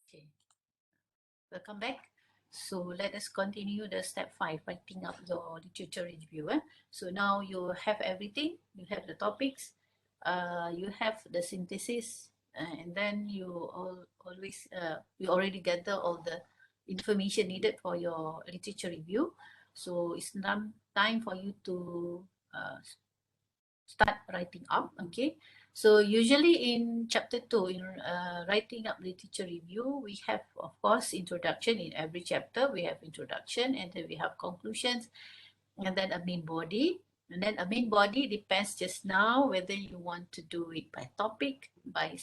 Okay, welcome back. So let us continue the step 5, writing up your literature review. So now you have everything, you have the topics, you have the synthesis, and then you you already gather all the information needed for your literature review. So it's time for you to start writing up. Okay, so usually in chapter 2, in writing up literature review, we have, of course, introduction. In every chapter we have introduction, and then we have conclusions, and then a main body. And then a main body depends just now whether you want to do it by topic, by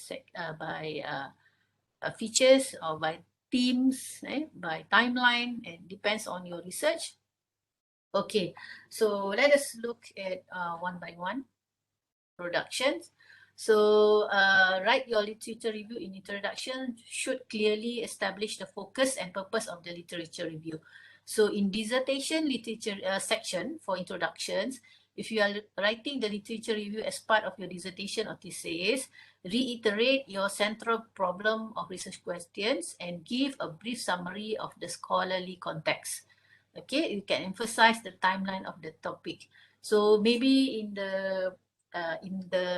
features, or by themes, by timeline. It depends on your research. Okay, so let us look at one by one. Productions. So write your literature review in introduction should clearly establish the focus and purpose of the literature review. So in dissertation literature section for introductions, if you are writing the literature review as part of your dissertation or thesis, reiterate your central problem of research questions and give a brief summary of the scholarly context. Okay, you can emphasize the timeline of the topic. So maybe in the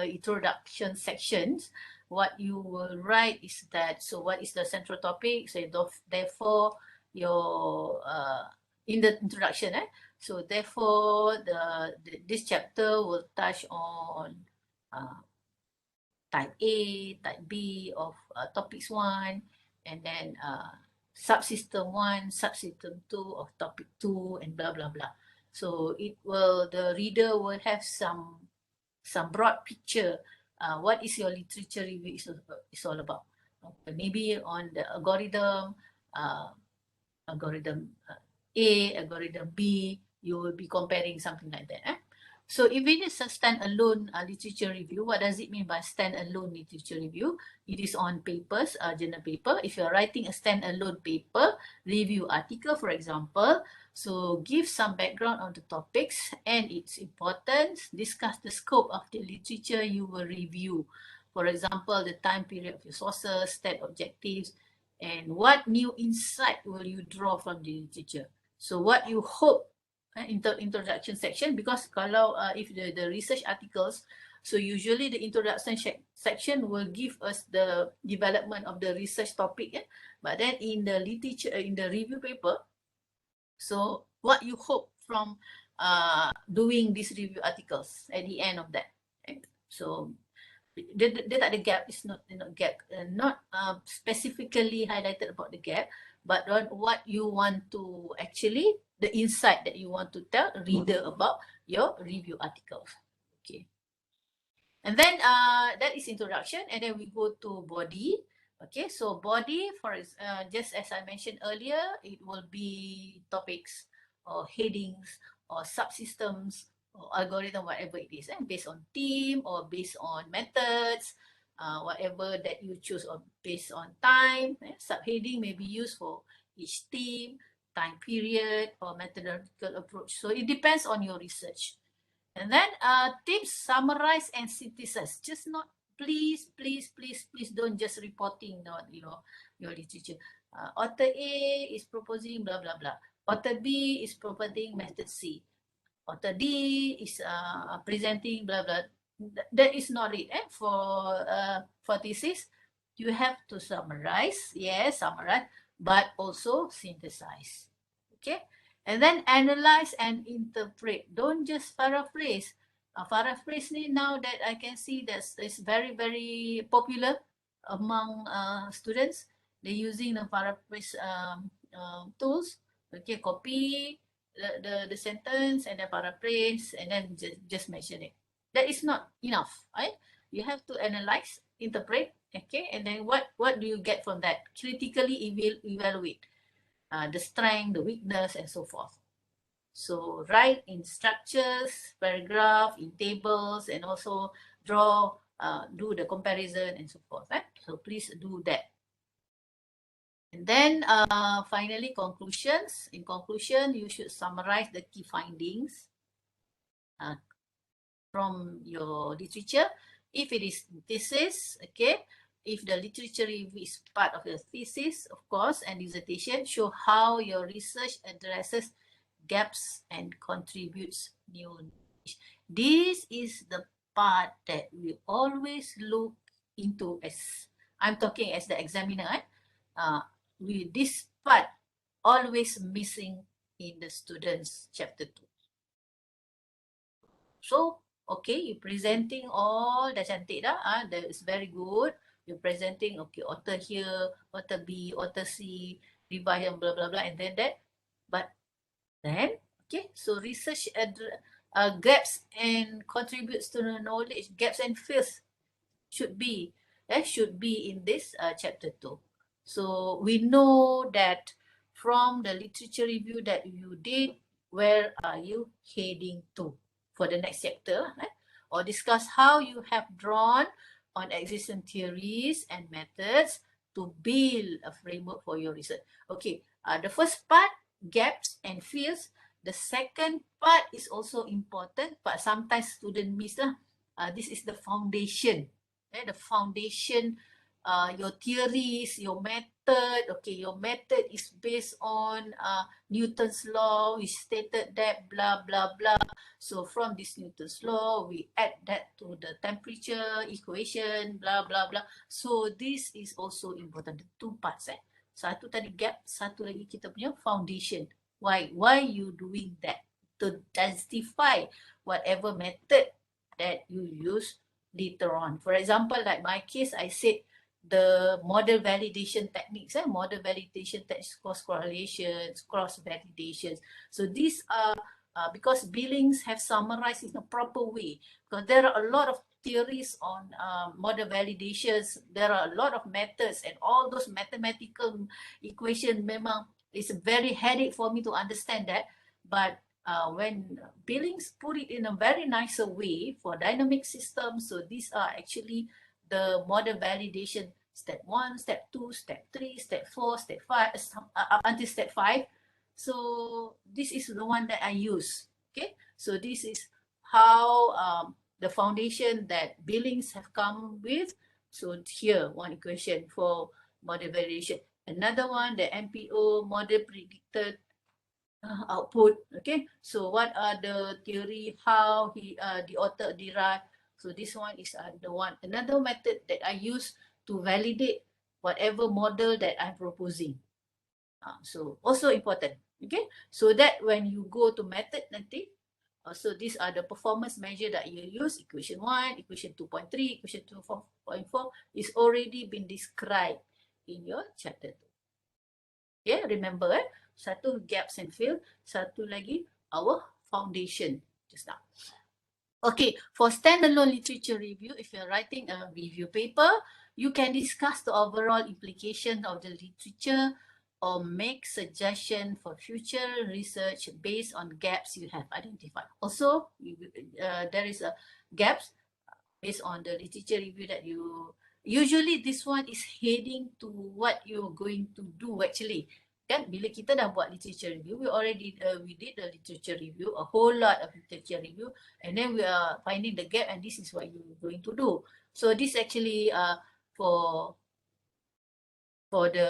introduction sections, what you will write is that, so what is the central topic? So therefore, your in the introduction, so therefore this chapter will touch on type A, type B of topics 1, and then subsystem 1, subsystem 2 of topic 2, and blah blah blah. So the reader will have some broad picture. What is your literature review is all about. Okay, maybe on the algorithm, algorithm A, algorithm B, you will be comparing something like that. So if it is a standalone literature review, what does it mean by standalone literature review? It is on papers, journal paper. If you're writing a standalone paper, review article, for example, so give some background on the topics and its importance, discuss the scope of the literature you will review. For example, the time period of your sources, stat objectives, and what new insight will you draw from the literature. So what you hope in the introduction section, because kalau if the research articles, so usually the introduction section will give us the development of the research topic, but then in the literature, in the review paper, so what you hope from doing these review articles at the end of that. So dia tak ada gap, it's not gap, not specifically highlighted about the gap, but on what you want to actually, the insight that you want to tell reader about your review articles. Okay, and then that is introduction, and then we go to body. Okay, so body, for just as I mentioned earlier, it will be topics or headings or subsystems or algorithm, whatever it is, based on theme or based on methods, whatever that you choose, or based on time. Subheading may be used for each theme, time period, or methodological approach. So it depends on your research. And then tips, summarize and synthesize. Just not, please don't just reporting your literature. Author A is proposing blah blah blah. Author B is proposing method C. Author D is presenting blah blah. That is not it. For thesis, you have to summarize. Yes, summarize, but also synthesize. Okay. And then analyze and interpret. Don't just paraphrase. Paraphrase ni, now that I can see that it's very, very popular among students. They're using the paraphrase tools. Okay, copy the sentence and then paraphrase and then just mention it. That is not enough, right? You have to analyze, interpret, okay, and then what do you get from that? Critically evaluate. The strength, the weakness, and so forth. So write in structures, paragraph, in tables, and also draw, do the comparison and so forth. So please do that. And then finally, conclusions. In conclusion, you should summarize the key findings from your literature. If it is thesis, okay, if the literature review is part of your thesis, of course, and dissertation, show how your research addresses gaps and contributes new knowledge. This is the part that we always look into as, I'm talking as the examiner, with this part always missing in the students chapter 2. So, okay, you presenting all dah cantik dah, that is very good. You're presenting, okay, author here, author B, author C, revise and blah, blah, blah, and then that. But then, okay, so research gaps and contributes to the knowledge, gaps and fields should be in this chapter 2. So we know that from the literature review that you did, where are you heading to for the next chapter, or discuss how you have drawn on existing theories and methods to build a framework for your research. Okay, the first part, gaps and fields. The second part is also important, but sometimes students miss. This is the foundation. The foundation, your theories, your method. Okay, your method is based on Newton's law. We stated that blah, blah, blah. So from this Newton's law, we add that to the temperature equation, blah, blah, blah. So this is also important. The two parts. Satu tadi gap, satu lagi kita punya foundation. Why you doing that? To justify whatever method that you use later on. For example, like my case, I said the model validation techniques, model validation techniques, cross correlations, cross validations. So these are because Billings have summarized in a proper way, because there are a lot of theories on model validations, there are a lot of methods, and all those mathematical equations memang it's a very headache for me to understand that. But when Billings put it in a very nicer way for dynamic systems, so these are actually the model validation step 1, step 2, step 3, step 4, step 5, up until step 5. So this is the one that I use. Okay, so this is how the foundation that Billings have come with. So here, one equation for model validation. Another one, the MPO model predicted output. Okay, so what are the theory, how the author derived. So this one is the one, another method that I use to validate whatever model that I'm proposing. So also important. Okay, so that when you go to method nanti, so these are the performance measure that you use. Equation 1, equation 2.3, equation 2.4 is already been described in your chapter 2. Okay, remember, satu gaps and fill, satu lagi our foundation just now. Okay, for standalone literature review, if you're writing a review paper, you can discuss the overall implication of the literature or make suggestion for future research based on gaps you have identified. Also, there is a gaps based on the literature review that you, usually this one is heading to what you're going to do actually. Kan bila kita dah buat literature review, we did the literature review, a whole lot of literature review, and then we are finding the gap, and this is what you're going to do. So this actually for the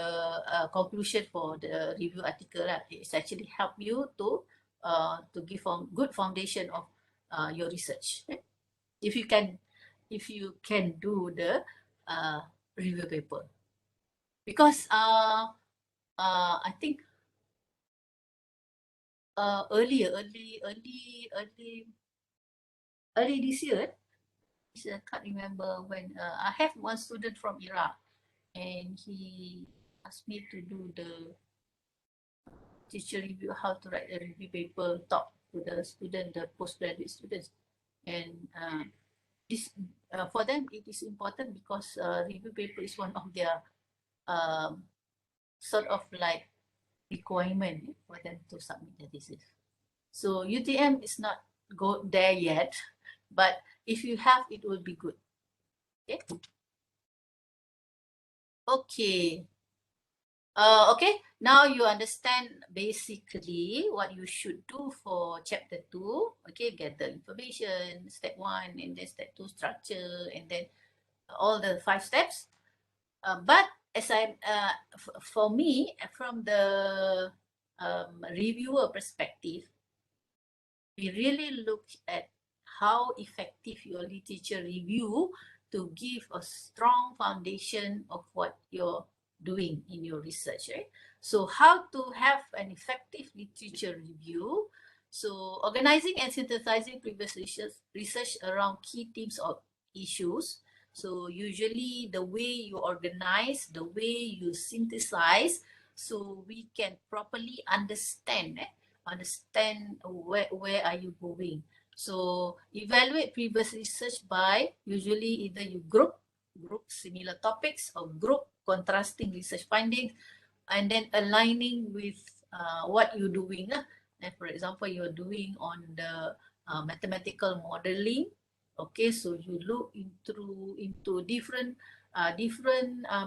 conclusion for the review article, it's actually help you to give good foundation of your research. If you can do the review paper, because I think early this year, I can't remember when, I have one student from Iraq, and he asked me to do the teacher review, how to write a review paper, talk to the student, the postgraduate students, and this for them it is important because review paper is one of their sort of like requirement for them to submit the thesis. So UTM is not go there yet, but if you have, it will be good. Okay. Okay. Okay, now you understand basically what you should do for chapter 2. Okay, get the information, step 1, and then step 2 structure, and then all the 5 steps. But as for me, from the reviewer perspective, we really look at how effective your literature review to give a strong foundation of what you're doing in your research, right? So how to have an effective literature review? So organizing and synthesizing previous research around key themes or issues. So usually the way you organize, the way you synthesize, so we can properly understand where are you going. So evaluate previous research by usually either you group similar topics or group contrasting research findings, and then aligning with what you're doing. And for example, you're doing on the mathematical modeling. Okay, so you look into different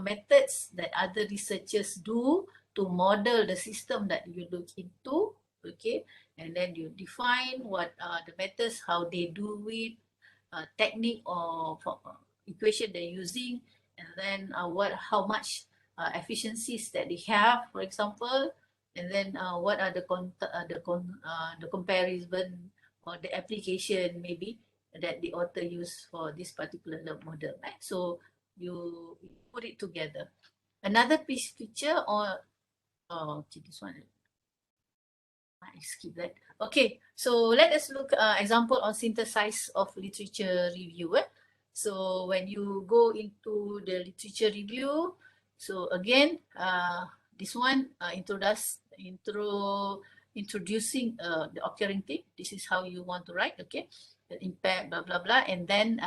methods that other researchers do to model the system that you look into. Okay, and then you define what are the methods, how they do it, technique or equation they're using, and then how much efficiencies that they have, for example, and then what are the comparison or the application maybe that the author used for this particular model, right? So you put it together. Another feature or okay, this one I skip that. Okay, so let us look example on synthesis of literature review. So when you go into the literature review, so again, this one introducing the occurring theme. This is how you want to write. Okay, the impact, blah blah blah, and then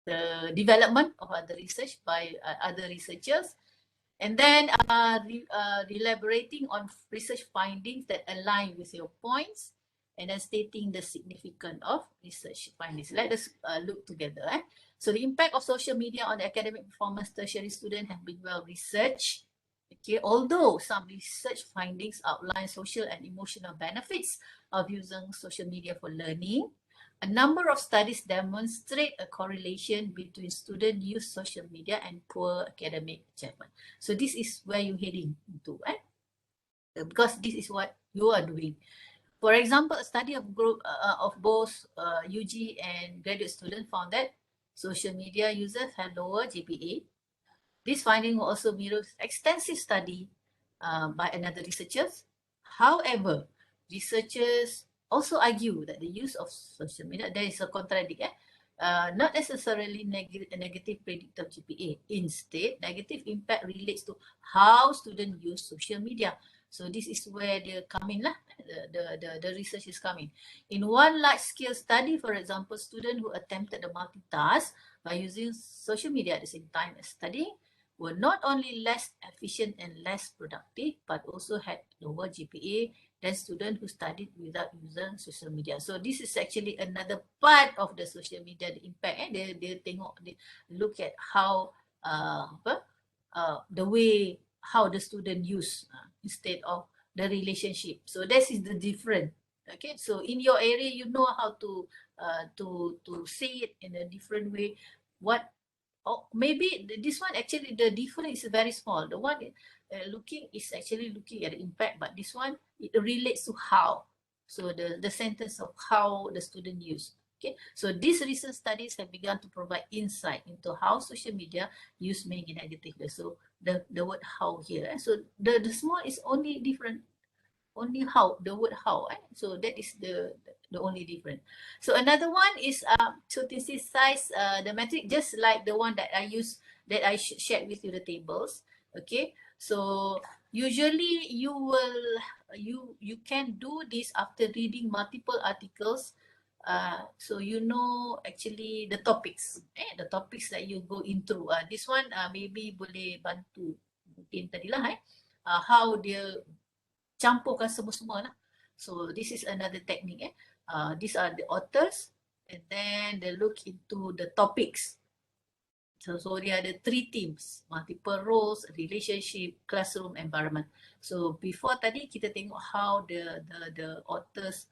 the development of other research by other researchers. And then elaborating on research findings that align with your points, and then stating the significance of research findings. Let us look together. So the impact of social media on the academic performance tertiary student have been well researched. Okay, although some research findings outline social and emotional benefits of using social media for learning, a number of studies demonstrate a correlation between student use social media and poor academic achievement. So this is where you're heading into, because this is what you are doing. For example, a study of both UG and graduate students found that social media users had lower GPA. This finding also mirrors extensive study by another researchers. However, researchers also argue that the use of social media, there is a contradiction, not necessarily a negative predictor of GPA. Instead, negative impact relates to how students use social media. So this is where they come in, the research is coming. In one large-scale study, for example, students who attempted the multitask by using social media at the same time as studying were not only less efficient and less productive, but also had lower GPA than students who studied without using social media. So this is actually another part of the social media, the impact. They look at how the way how the student use instead of the relationship. So this is the difference. Okay, so in your area, you know how to say it in a different way. What maybe this one actually the difference is very small. The one looking is actually looking at the impact, but this one it relates to how. So the sentence of how the student use. Okay, so these recent studies have begun to provide insight into how social media use many negatively. So the word how here. So the small is only different, only how, the word how. So that is the only difference. So another one is to synthesize the metric, just like the one that I use, that I shared with you, the tables. Okay, so usually you can do this after reading multiple articles. So you know actually the topics, the topics that you go into. This one maybe boleh bantu mungkin tadilah how dia campurkan semua-semua lah. So this is another technique. These are the authors, and then they look into the topics. So there are the three themes: multiple roles, relationship, classroom environment. So before tadi kita tengok how the authors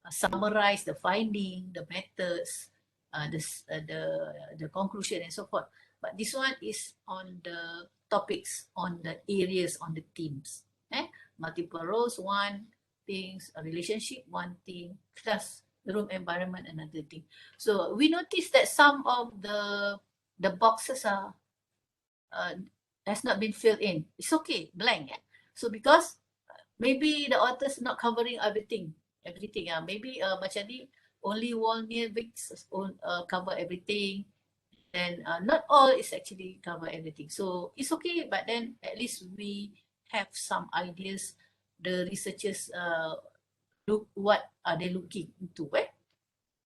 summarize the finding, the methods, the conclusion and so forth. but this one is on the topics, on the areas, on the themes. Multiple roles, one things, a relationship, one thing, plus the room environment, another thing. So we noticed that some of the boxes are has not been filled in. It's okay, blank. So because maybe the author's not covering everything. Maybe macam ni, only wall near Vicks cover everything. Then not all is actually cover everything. So it's okay, but then at least we have some ideas. The researchers look what are they looking into.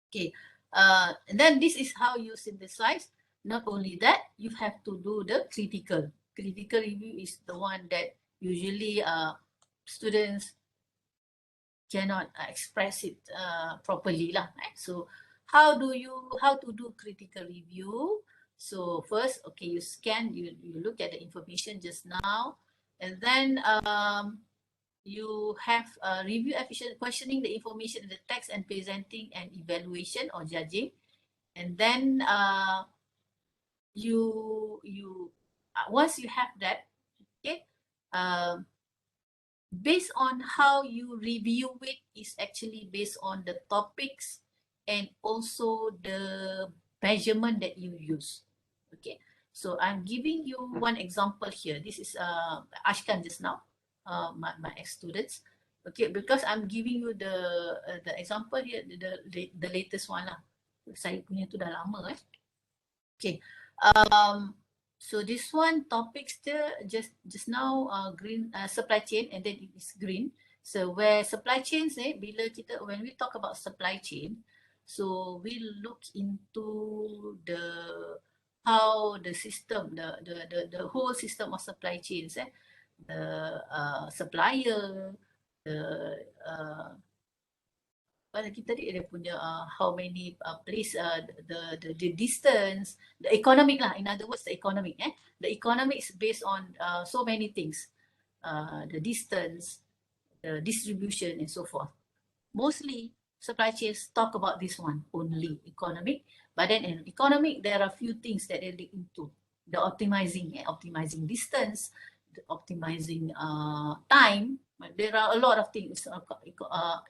Okay. And then this is how you synthesize. Not only that, you have to do the critical. Critical review is the one that usually students cannot express it properly lah. So how to do critical review? So first, okay, you scan, you look at the information just now, and then you have review efficient questioning the information in the text and presenting an evaluation or judging, and then you once you have that, okay, based on how you review it is actually based on the topics and also the measurement that you use. Okay, so I'm giving you one example here. This is Ashkan just now, my ex-students. Okay, because I'm giving you the example here, the latest one lah. Saya punya tu dah lama Okay. So this one topic still just now green supply chain, and then it is green. So where supply chains when we talk about supply chain, so we look into how the system, the whole system of supply chains, the supplier, the kita tadi dia punya how many place, the distance, the economic lah, in other words the economic, the economic is based on so many things, the distance, the distribution and so forth. Mostly supply chains talk about this one only, economic, but then in economic there are few things that they look into, the optimizing distance, the optimizing time. There are a lot of things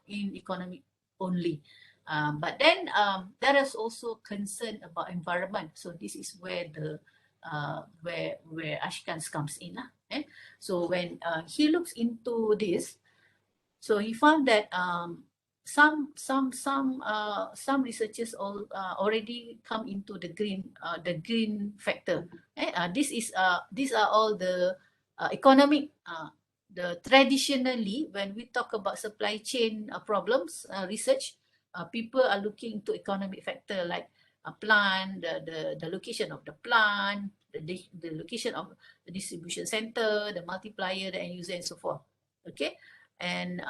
in economic only. But then there is also concern about environment. So this is where the where Ashkan's comes in. So when he looks into this, so he found that some researchers already come into the green factor. These are all the economic. The traditionally, when we talk about supply chain problems research, people are looking into economic factor like a plant, the location of the plant, the location of the distribution center, the multiplier, the end user, and so forth. Okay, and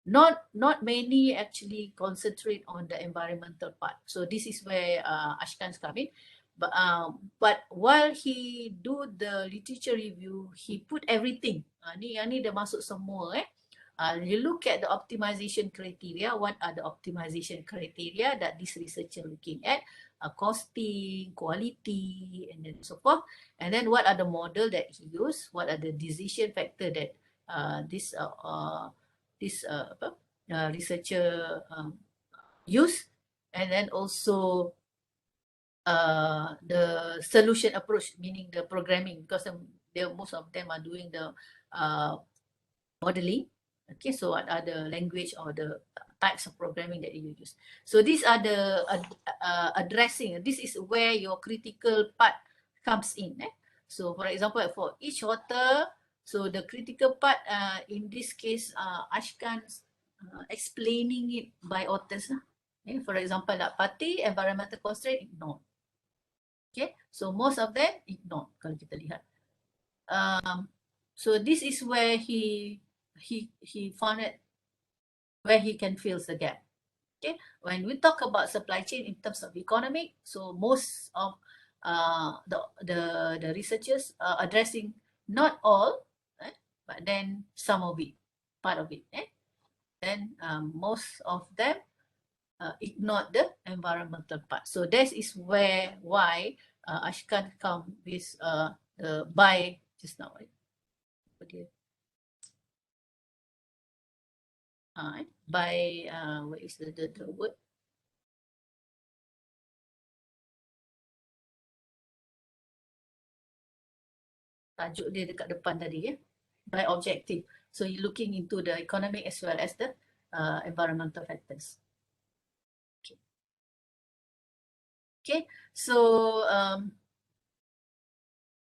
not many actually concentrate on the environmental part. So this is where Ashkan's coming. But while he do the literature review, he put everything. Ni dah masuk semua. You look at the optimization criteria. What are the optimization criteria that this researcher looking at? Costing, quality, and then so forth. And then what are the model that he used? What are the decision factor that this researcher use? And then also the solution approach, meaning the programming, because most of them are doing the modeling. Okay, so what are the language or the types of programming that you use? So these are the addressing. This is where your critical part comes in. So for example, for each author, so the critical part in this case, Ashkan's explaining it by authors. For example, party, environmental constraint, ignore. Okay, so most of them ignore kalau kita lihat. So this is where he found it, where he can fill the gap. Okay, when we talk about supply chain in terms of economic, so most of the researchers are addressing not all, but then some of it, part of it. Then most of them ignore the environmental part. So that is why Ashkan come with the by just now. Right? By what is the word? Tajuk dia dekat depan tadi ya. By objective. So you're looking into the economic as well as the environmental factors. Okay. Okay. So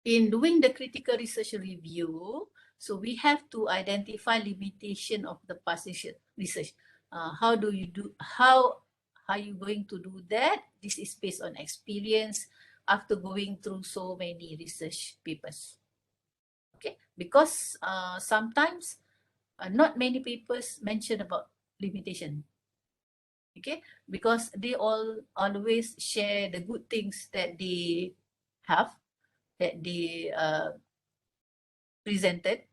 in doing the critical research review, so we have to identify limitation of the past research. How do you do? How are you going to do that? This is based on experience after going through so many research papers. Okay, because sometimes not many papers mention about limitation. Okay, because they all always share the good things that they have, that they presented,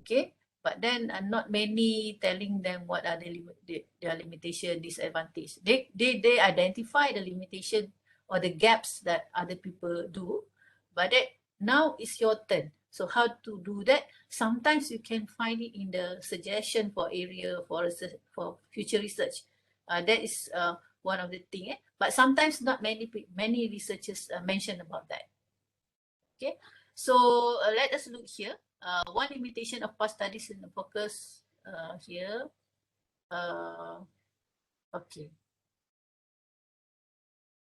okay, but then not many telling them what are their limitation, disadvantage. They identify the limitation or the gaps that other people do, but that now it's your turn. So how to do that? Sometimes you can find it in the suggestion for area for research, for future research. That is one of the thing. But sometimes not many researchers mention about that. Okay, so let us look here. One limitation of past studies in the focus here. Okay.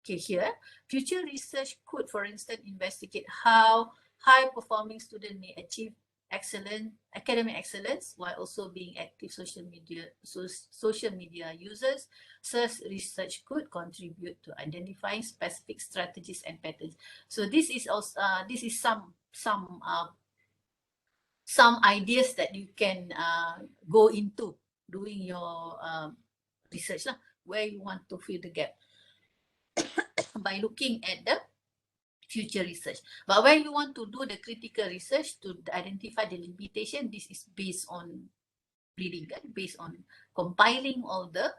Okay, here, future research could, for instance, investigate how high-performing students may achieve academic excellence while also being active social media users. Such research could contribute to identifying specific strategies and patterns. So this is also this is some ideas that you can go into doing your research lah, where you want to fill the gap by looking at the future research. But when you want to do the critical research to identify the limitation, this is based on reading, based on compiling all the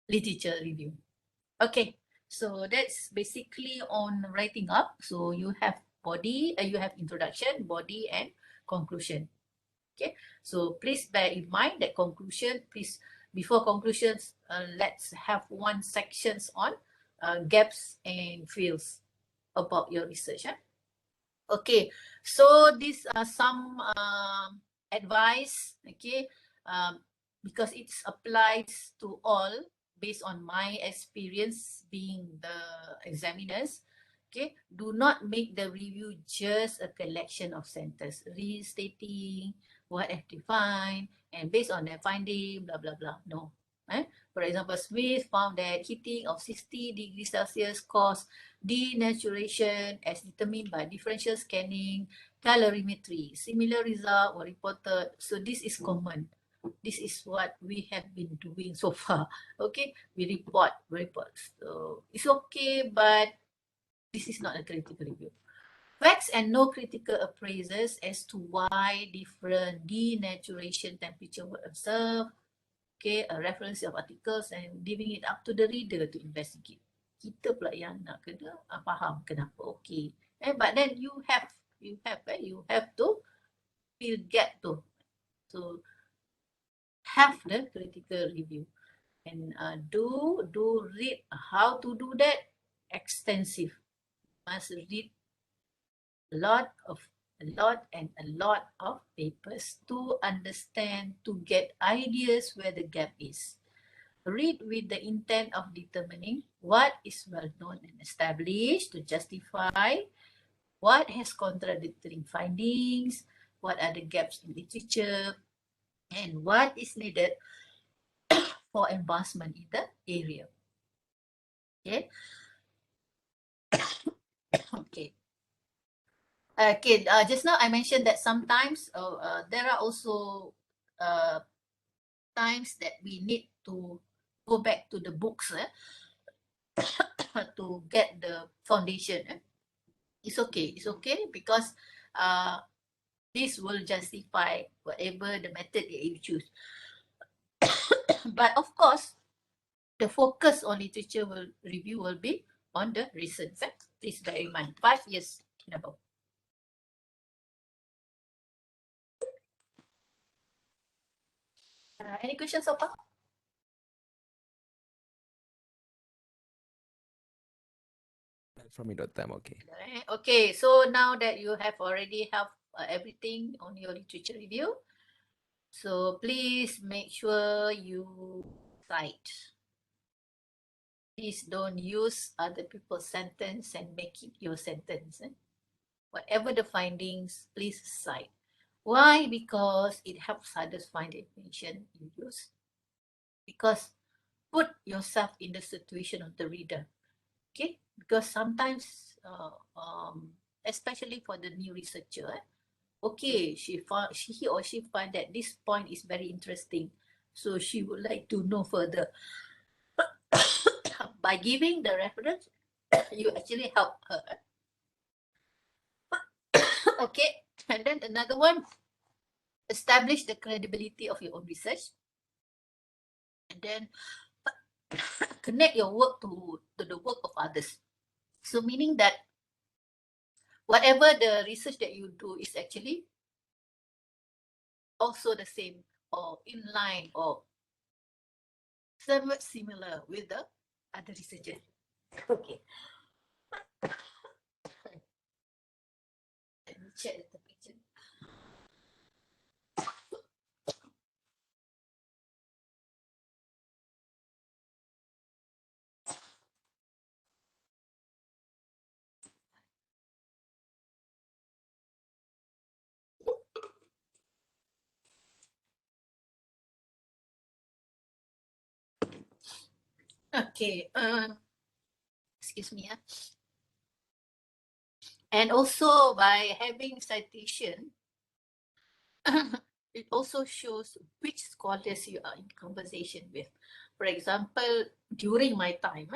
literature review. Okay, so that's basically on writing up. So you have body, you have introduction, body, and conclusion. Okay, so please bear in mind that conclusion, please, before conclusions, let's have one sections on gaps and fields about your research. Okay, so these are some advice, okay, because it applies to all based on my experience being the examiners. Okay, do not make the review just a collection of sentences restating what have defined and based on their finding, blah, blah, blah. No. For example, Smith found that heating of 60 degrees Celsius caused denaturation as determined by differential scanning, calorimetry. Similar results were reported. So this is common. This is what we have been doing so far. Okay, we report. So it's okay, but this is not a critical review. Facts and no critical appraisals as to why different denaturation temperature were observed. Okay, a reference of articles and leaving it up to the reader to investigate. Kita pula yang nak kena faham kenapa. Okay. But then you have to fill gap tu. So have the critical review and do read how to do that extensive. Must read a lot and a lot of papers to understand, to get ideas where the gap is. Read with the intent of determining what is well known and established to justify what has contradictory findings, what are the gaps in literature, and what is needed for advancement in the area. Okay. Okay. Okay, just now I mentioned that sometimes there are also times that we need to go back to the books to get the foundation. It's okay because this will justify whatever the method that you choose. But of course, the focus on literature review will be on the recent facts. Please bear in mind, 5 years and above. Any questions so far? From me, Dr. I'm okay. Okay, so now that you have already have everything on your literature review, so please make sure you cite. Please don't use other people's sentence and make it your sentence. Whatever the findings, please cite. Why? Because it helps others find the information you use. Because put yourself in the situation of the reader. Okay, because sometimes, especially for the new researcher, okay, he or she find that this point is very interesting, so she would like to know further. By giving the reference, you actually help her. Okay, and then another one, establish the credibility of your own research, and then connect your work to the work of others. So meaning that whatever the research that you do is actually also the same or in line or somewhat similar with the other researchers. Okay. Let me check the picture. Okay. Excuse me. And also by having citation, it also shows which scholars you are in conversation with. For example, during my time,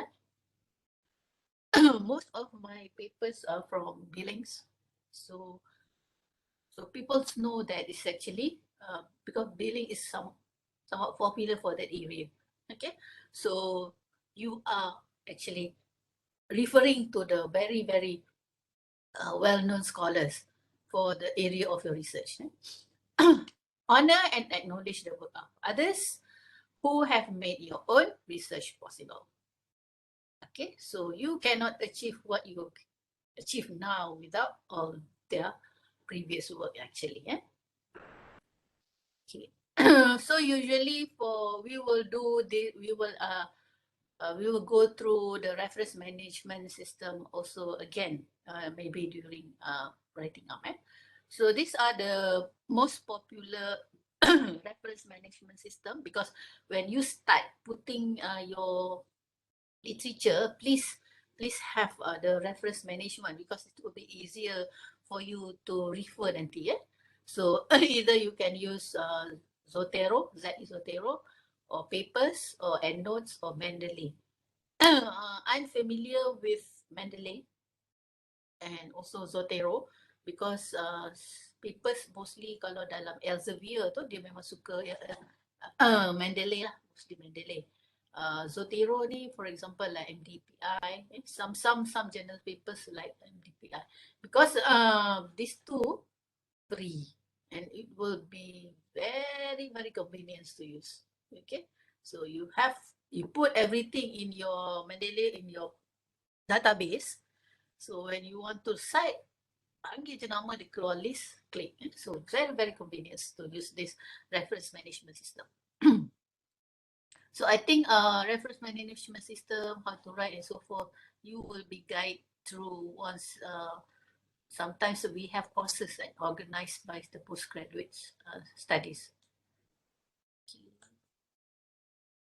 most of my papers are from Billings. So people know that it's actually because Billing is somewhat popular for that area. Okay, so you are actually referring to the very, very well-known scholars for the area of your research. Honor and acknowledge the work of others who have made your own research possible. Okay, so you cannot achieve what you achieve now without all their previous work actually. Okay. So usually we will go through the reference management system also again, maybe during writing up. So these are the most popular reference management system, because when you start putting your literature, please have the reference management, because it will be easier for you to refer nanti. So either you can use Zotero, Zotero, or Papers, or EndNotes, or Mendeley. I'm familiar with Mendeley and also Zotero, because Papers mostly kalau dalam Elsevier tu dia memang suka Mendeley lah, mostly Mendeley. Zotero ni, for example, like MDPI, some journal papers like MDPI, because these two free, and it will be very, very convenient to use. Okay, so you put everything in your Mendeley, in your database. So when you want to cite, panggil je nama, dia keluar list, click. So very, very convenient to use this reference management system. So I think reference management system, how to write and so forth, you will be guided through once. Sometimes we have courses that organized by the postgraduate studies.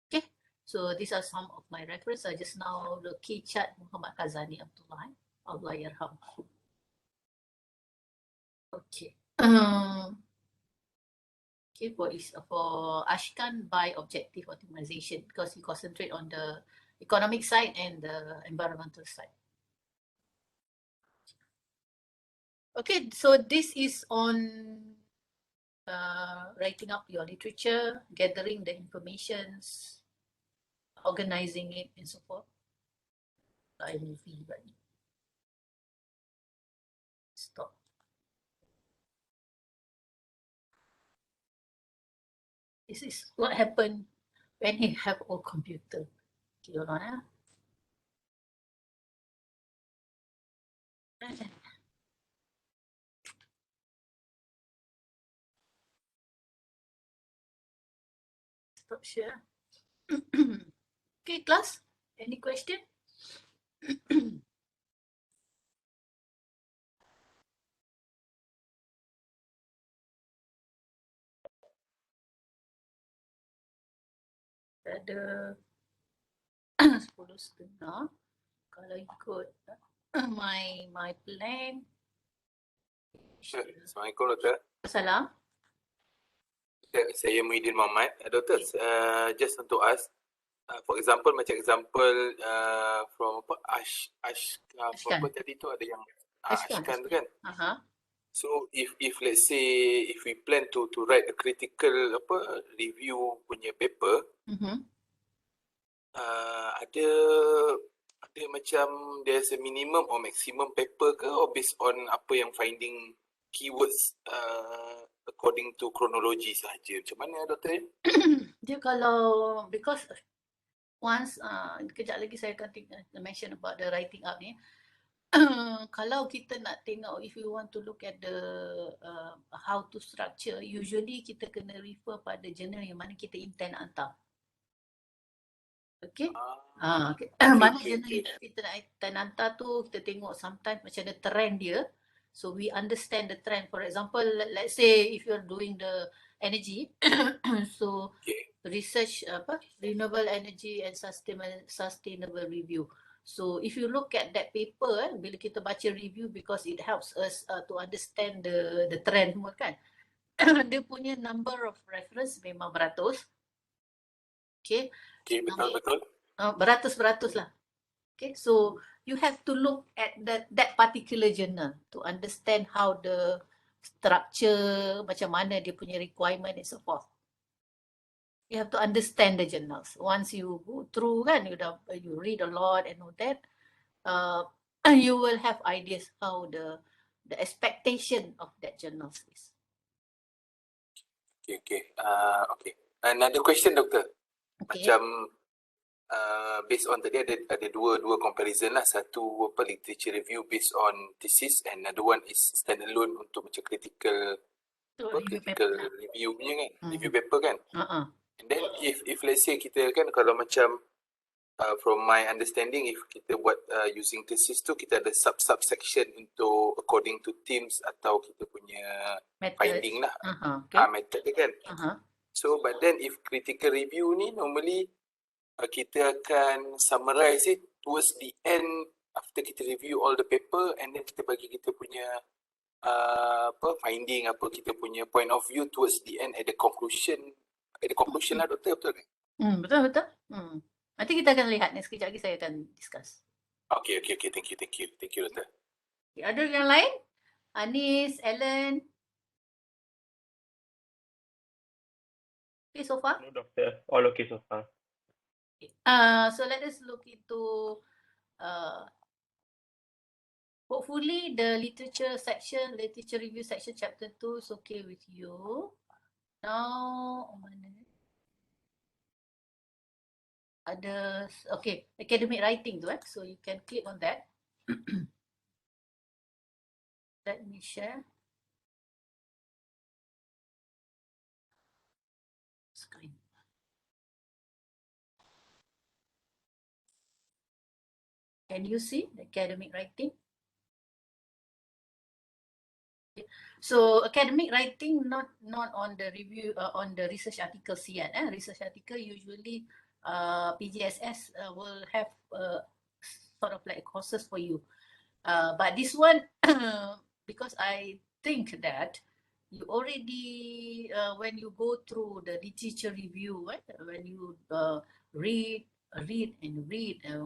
Okay, so these are some of my references. I just now the key chat Muhammad Khazani Abdullah. Allah yarham. Okay. Okay, for Ashkan by objective optimization, because you concentrate on the economic side and the environmental side. Okay, so this is on writing up your literature, gathering the informations, organizing it and so forth. iMovie, but stop. This is what happened when you have a computer. Okay, hold on. Stop share. Okay, class. Any question? Ada 10:30. Kalau ikut my plan. Assalamualaikum Doktor. Salam. Saya Muhyiddin Muhammad. Doktor, just untuk ask, for example, macam example from apa Ashkan. apa tadi tu ada yang Ashkan Ashkan tu kan. Uh-huh. So if let's say if we plan to write a critical review punya paper, ada macam there's a minimum or maximum paper ke, or based on apa yang finding keywords according to chronology sahaja? Macam mana Doktor? Dia kalau, because once, kejap lagi saya akan mention about the writing up ni. Kalau kita nak tengok, if you want to look at the how to structure, usually kita kena refer pada journal yang mana kita intend nak hantar. Okay? Okay. Mana journal kita nak intend hantar tu, kita tengok sometimes macam ada trend dia. So we understand the trend. For example, let's say if you're doing the energy, so research renewable energy and sustainable review. So if you look at that paper, bila kita baca review, because it helps us to understand the trend semua kan. Dia punya number of reference memang beratus. Okay. Betul. Beratus lah. Okay, so you have to look at that particular journal to understand how the structure, macam mana dia punya requirement and so forth. You have to understand the journals. Once you go through kan, you read a lot and all that, you will have ideas how the expectation of that journals is. Okay. Another question, Doktor. Okay. Macam based on tadi ada dua comparison lah. Satu literature review based on thesis, and another one is standalone untuk macam critical review punya kan, review paper kan. And then if let's say kita kan, kalau macam from my understanding, if kita buat using thesis tu, kita ada subsection untuk according to themes atau kita punya finding lah. Method kan. So but then if critical review ni normally kita akan summarize it towards the end after kita review all the paper, and then kita bagi kita punya finding, kita punya point of view towards the end at the conclusion lah, Doktor, betul kan? Betul. Nanti kita akan lihat ni, sekejap lagi saya akan discuss. Okay, thank you Doktor. Ada yang lain? Anis, Ellen? Okay so far? No, Doctor. All okay so far. So let us look into hopefully the literature review section chapter 2 is okay with you. Now ada academic writing tu so you can click on that. Let me share screen. Can you see the academic writing? So academic writing not on the review on the research article yet. Research article usually PGSS will have sort of like courses for you. But this one, because I think that you already when you go through the literature review, when you read,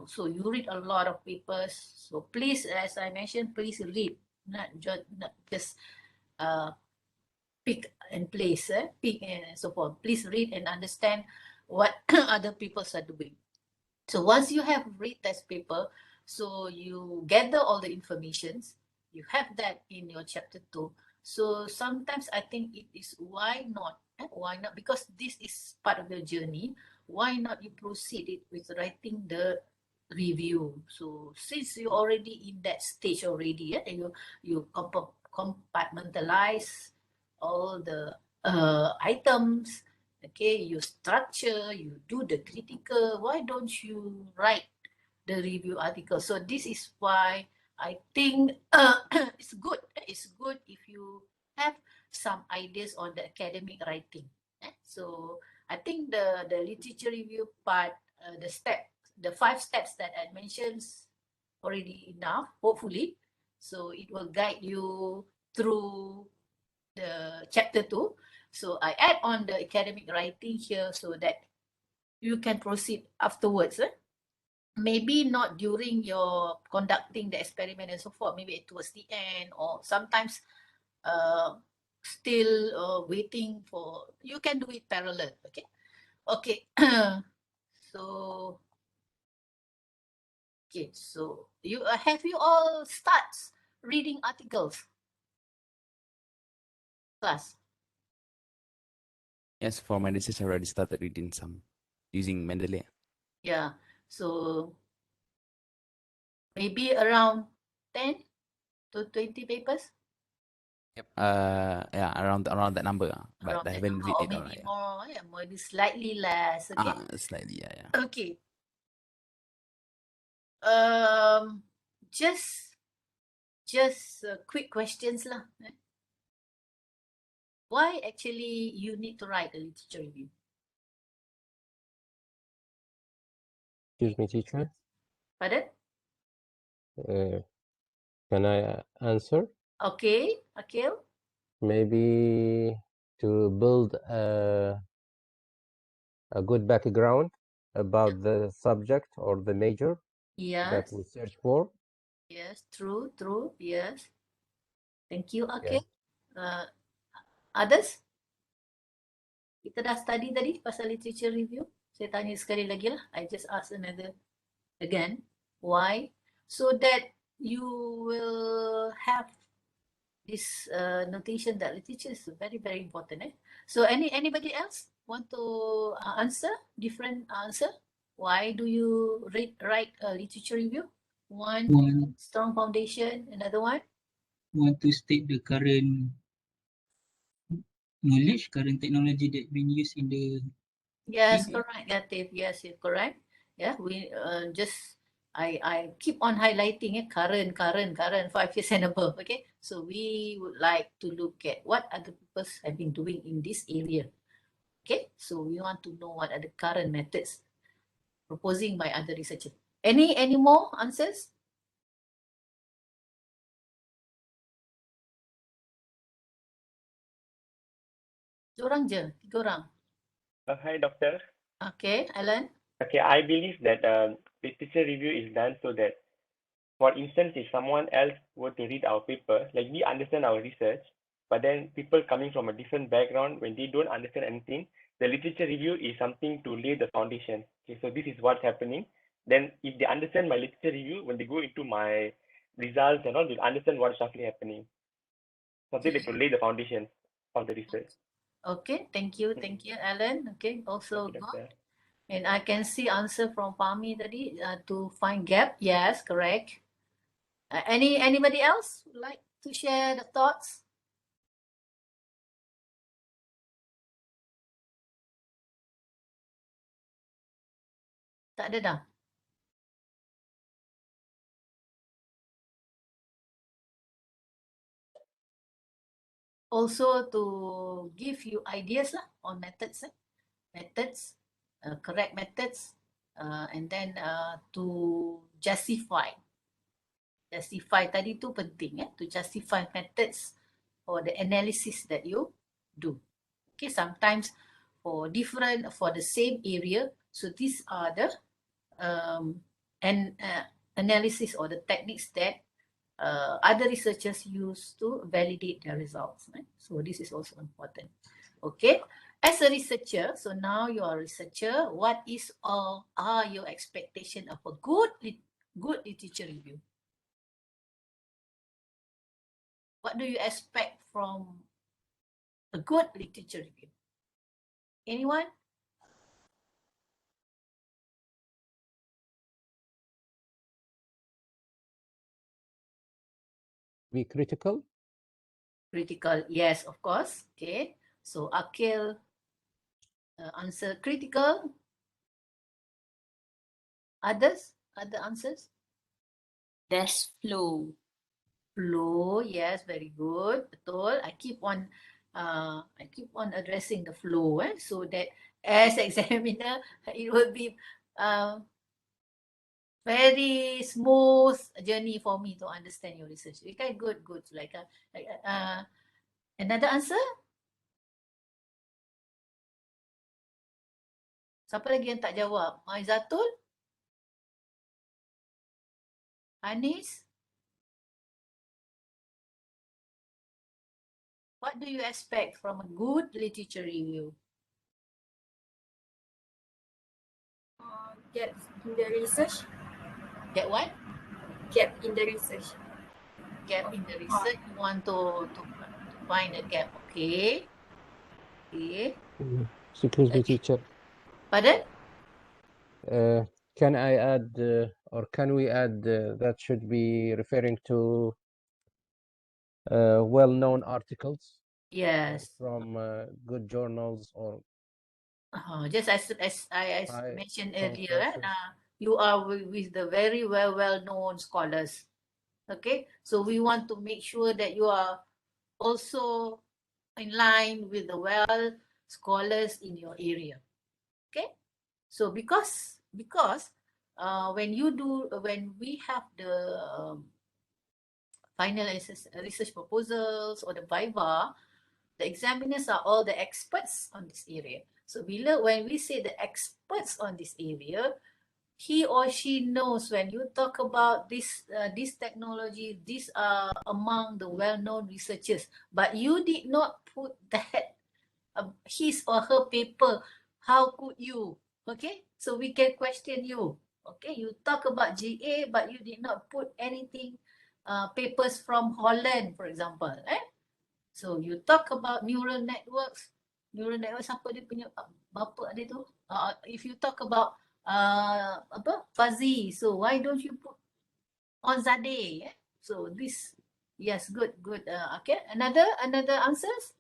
so you read a lot of papers. So please, as I mentioned, please read, not just pick and place, pick and so forth. Please read and understand what other people are doing. So once you have read test paper, so you gather all the informations, you have that in your chapter 2. So sometimes I think it is why not? Why not? Because this is part of your journey. Why not you proceed it with writing the review? So since you're already in that stage already, you compartmentalize all the items. Okay, you structure, you do the critical. Why don't you write the review article? So this is why I think it's good. It's good if you have some ideas on the academic writing. So I think the literature review part, the 5 steps that I mentioned already enough, hopefully. So it will guide you through the chapter 2. So I add on the academic writing here so that you can proceed afterwards. Maybe not during your conducting the experiment and so forth, maybe towards the end, or sometimes still waiting for, you can do it parallel. Okay. So you have you all start reading articles, class? Yes, for my research, I already started reading some using Mendeley. Yeah. So maybe around 10 to 20 papers. Yep. Yeah, around that number. But Around I that haven't number, read or it all. maybe Yeah. more, maybe slightly less. Okay. Slightly. Yeah. Okay. Um, just quick questions lah. Why actually you need to write a literature review? Excuse me, teacher. Pardon? Can I answer? Okay, Akil. Maybe to build a good background about the subject or the major that Yes, we search for. yes, true, yes. Thank you, Yeah. Akil. Others? Kita dah study tadi pasal literature review. Saya tanya sekali lagi lah. I just ask another again. Why? So that you will have this notation that literature is very, very important. So anybody else want to answer? Different answer? Why do you write a literature review? One, strong foundation. Another one? Want to state the current knowledge, current technology that being used in the Yes, field. correct, Latif. Yes, you're correct. Yeah, we I keep on highlighting current 5 years and above. Okay, so we would like to look at what other people have been doing in this area. Okay, so we want to know what are the current methods proposing by other researchers. Any more answers? Orang je, 3 orang. Hi, Doctor. Okay, Alan. Okay, I believe that literature review is done so that, for instance, if someone else were to read our paper, like we understand our research, but then people coming from a different background, when they don't understand anything, the literature review is something to lay the foundation. Okay, so this is what's happening. Then if they understand my literature review, when they go into my results and all, they'll understand what's actually happening. Something like to lay the foundation of the research. Okay, thank you, Alan. Okay, also Okay, good. Doctor. And I can see answer from Fahmi tadi to find gap. Yes, correct. Anybody else would like to share the thoughts? Tak ada dah. Also to give you ideas lah on methods, correct methods, and then to justify tadi tu penting, to justify methods for the analysis that you do. Okay, sometimes for the same area, so these are the analysis or the techniques that other researchers use to validate their results. Right? So this is also important. Okay. As a researcher, so now you are a researcher, what is or are your expectation of a good literature review? What do you expect from a good literature review? Anyone? Be critical. Critical, yes, of course. Okay. So Akil answer critical. Others? Other answers? There's flow. Flow, yes, very good. Betul. I keep on addressing the flow, so that as examiner, it will be very smooth journey for me to understand your research. Okay, good. Like another answer? Siapa lagi yang tak jawab? Aizatul? Anis? What do you expect from a good literature review? Gap in the research. Get what? Gap in the research. Gap in the research. You want to find a gap. Okay. Okay. Excuse me, Okay. teacher. Pardon? Can I add, or can we add, that should be referring to well-known articles? Yes. From good journals or Just as I high mentioned earlier, conferences. you are with the very well-known scholars. Okay, so we want to make sure that you are also in line with the scholars in your area. Okay, so because when we have the final research proposals or the viva, the examiners are all the experts on this area. So when we say the experts on this area, he or she knows when you talk about this technology, these are among the well-known researchers, but you did not put that his or her paper. How could you? Okay, so we can question you. Okay, you talk about GA, but you did not put anything, papers from Holland, for example. So you talk about neural networks apa dia punya bapa dia tu? If you talk about fuzzy, so why don't you put on Zade? So this, yes, good. Okay, another answers?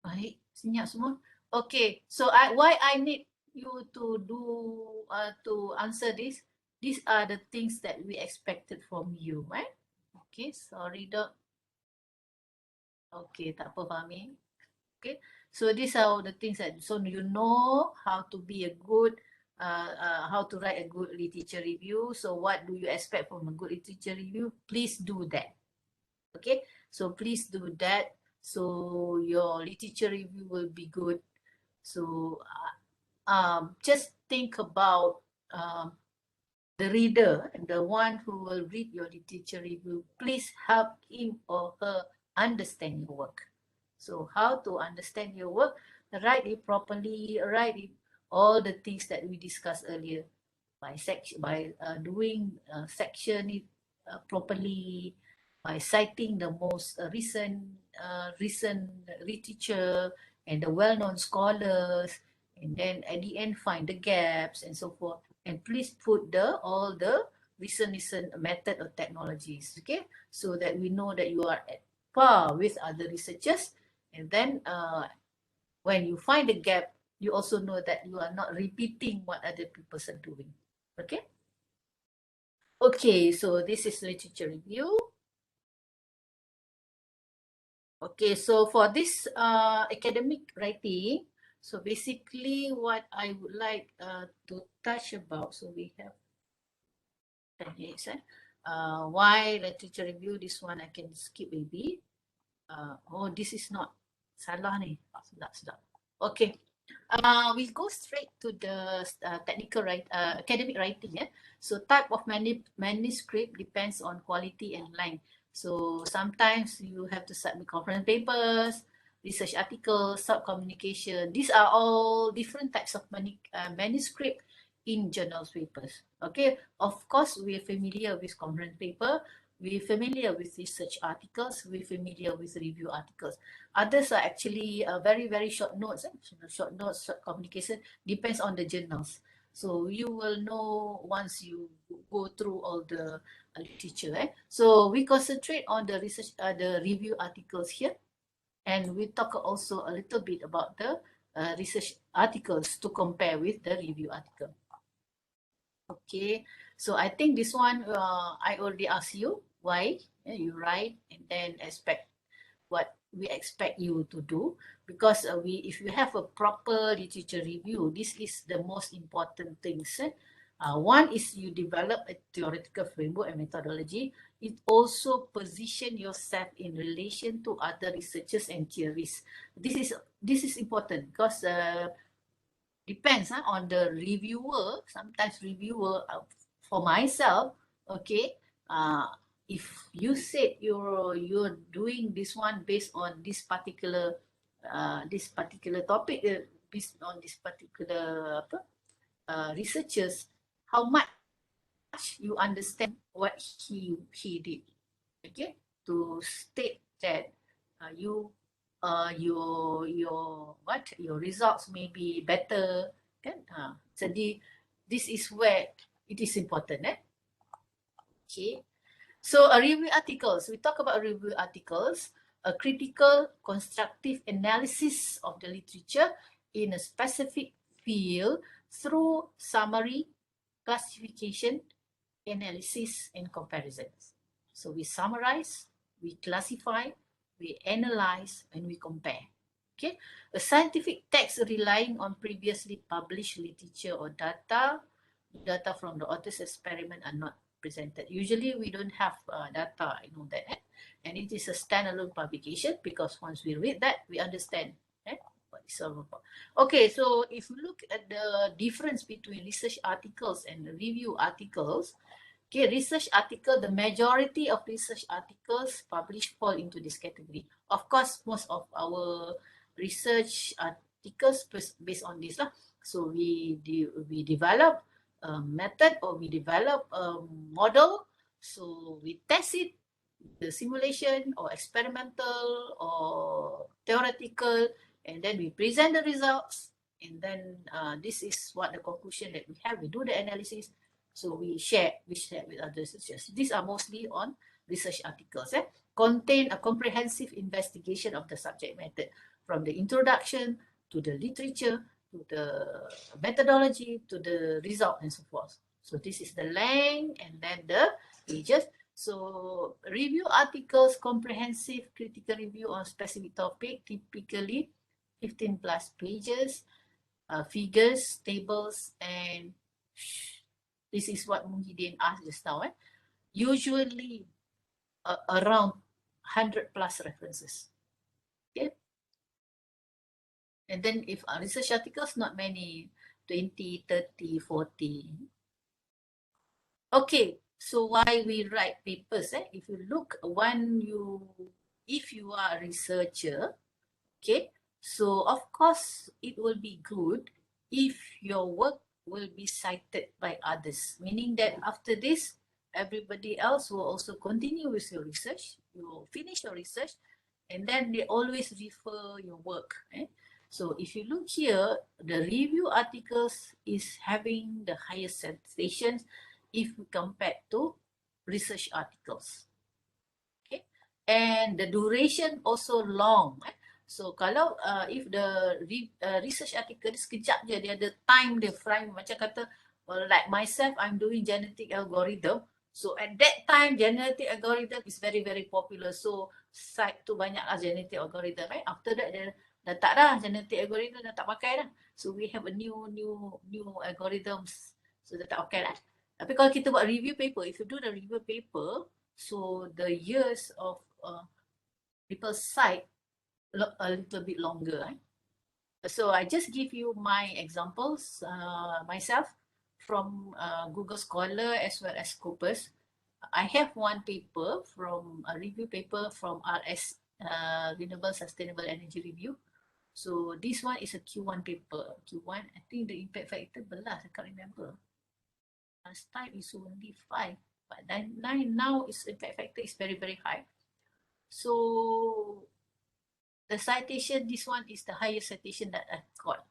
Baik, senyap semua. Okay, so why I need you to to answer this? These are the things that we expected from you, right? Okay, sorry Dok. Okay, tak apa Fahmi. Okay, so these are the things that, so you know how to be a good, how to write a good literature review. So what do you expect from a good literature review? Please do that. Okay, so please do that. So your literature review will be good. So just think about the reader, the one who will read your literature review. Please help him or her understand your work. So how to understand your work? Write it properly, write it all the things that we discussed earlier by section, by doing section it properly, by citing the most recent literature and the well-known scholars, and then at the end find the gaps and so forth. And please put all the recent method or technologies, okay, so that we know that you are at par with other researchers. And then when you find the gap, you also know that you are not repeating what other people are doing. Okay. Okay, so this is literature review. Okay, so for this academic writing, so basically what I would like to touch about, so we have 10 minutes. Why literature review? This one I can skip maybe. Oh, this is not salah ni. Sedap. Okay. We go straight to the technical academic writing. So type of manuscript depends on quality and length. So sometimes you have to submit conference papers, research articles, sub-communication. These are all different types of manuscript in journals papers. Okay, of course we are familiar with conference paper, we're familiar with research articles, we're familiar with review articles. Others are actually very, very short notes. Short notes, short communication, depends on the journals. So you will know once you go through all the literature. So we concentrate on the research, the review articles here. And we talk also a little bit about the research articles to compare with the review article. Okay, so I think this one, I already asked you why you write and then expect what we expect you to do, because if you have a proper literature review, this is the most important things. One is you develop a theoretical framework and methodology. It also position yourself in relation to other researchers and theories. This is important because depends on the reviewer. Sometimes reviewer, for myself, okay, if you said you're doing this one based on this particular topic, based on this particular researchers, how much you understand what he did, okay, to state that your results may be better, kan? Jadi this is where it is important. Okay, so a review articles, we talk about review articles, a critical constructive analysis of the literature in a specific field through summary, classification, analysis, and comparisons. So we summarize, we classify, we analyze, and we compare. Okay, a scientific text relying on previously published literature or data from the author's experiment are not presented. Usually we don't have data, I know that. And it is a standalone publication because once we read that, we understand what it's all about. Okay, so if you look at the difference between research articles and review articles, okay, research article, the majority of research articles published fall into this category. Of course, most of our research articles based on this. So we develop a method, or we develop a model. So we test it, the simulation or experimental or theoretical, and then we present the results. And then this is what the conclusion that we have. We do the analysis. So we share with other researchers. These are mostly on research articles. Contain a comprehensive investigation of the subject matter, from the introduction to the literature, to the methodology, to the result, and so forth. So this is the length and then the pages. So review articles, comprehensive critical review on specific topic, typically 15 plus pages, figures, tables, and this is what Muhyiddin asked just now. Usually around 100 plus references. Okay. And then if research articles, not many, 20, 30, 40. Okay, so why we write papers? If you look, if you are a researcher, okay, so of course it will be good if your work will be cited by others, meaning that after this, everybody else will also continue with your research. You will finish your research, and then they always refer your work. So if you look here, the review articles is having the highest citations if we compare to research articles. Okay, and the duration also long. So kalau if the research article sekejap je, dia ada time dia frame, macam kata like myself, I'm doing genetic algorithm. So at that time, genetic algorithm is very, very popular. So site tu banyak lah genetic algorithm. After that, dia dah tak dah, genetic algorithm dah tak pakai dah. So we have a new algorithms. So dah tak pakai dah. Tapi kalau kita buat review paper, if you do the review paper, so the years of people cite a little bit longer. So I just give you my examples myself from Google Scholar as well as Scopus. I have one paper from a review paper from RS Renewable Sustainable Energy Review. So this one is a Q1 paper. Q1, I think the impact factor belas, I can't remember. Last time is only 5, but then now is impact factor is very, very high. So the citation, this one is the highest citation that I've got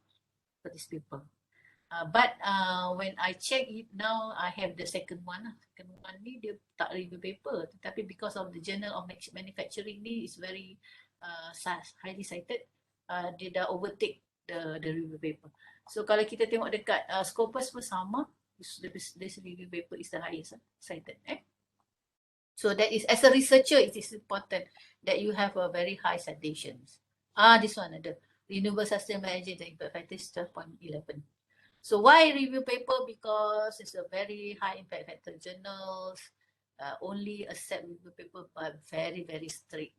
for this paper. But when I check it now, I have the second one. Second one ni dia tak review paper, tetapi because of the Journal of Manufacturing ni is very highly cited, dia dah overtake the review paper. So kalau kita tengok dekat Scopus pun sama, this review paper is the highest cited. So that is, as a researcher, it is important that you have a very high citations. This one ada renewable sustainable energy, the impact factor is 12.11. So why review paper? Because it's a very high impact factor journals, only accept review paper, but very, very strict.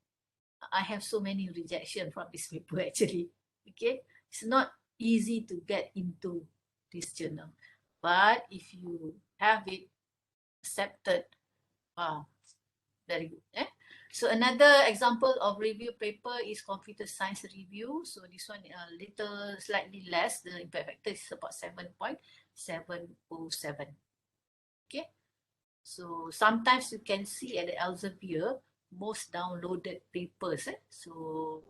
I have so many rejection from this paper actually. Okay, it's not easy to get into this journal, but if you have it accepted, wow, very good. So another example of review paper is computer science review. So this one little slightly less. The impact factor is about 7.707. Okay. So sometimes you can see at the Elsevier most downloaded papers. So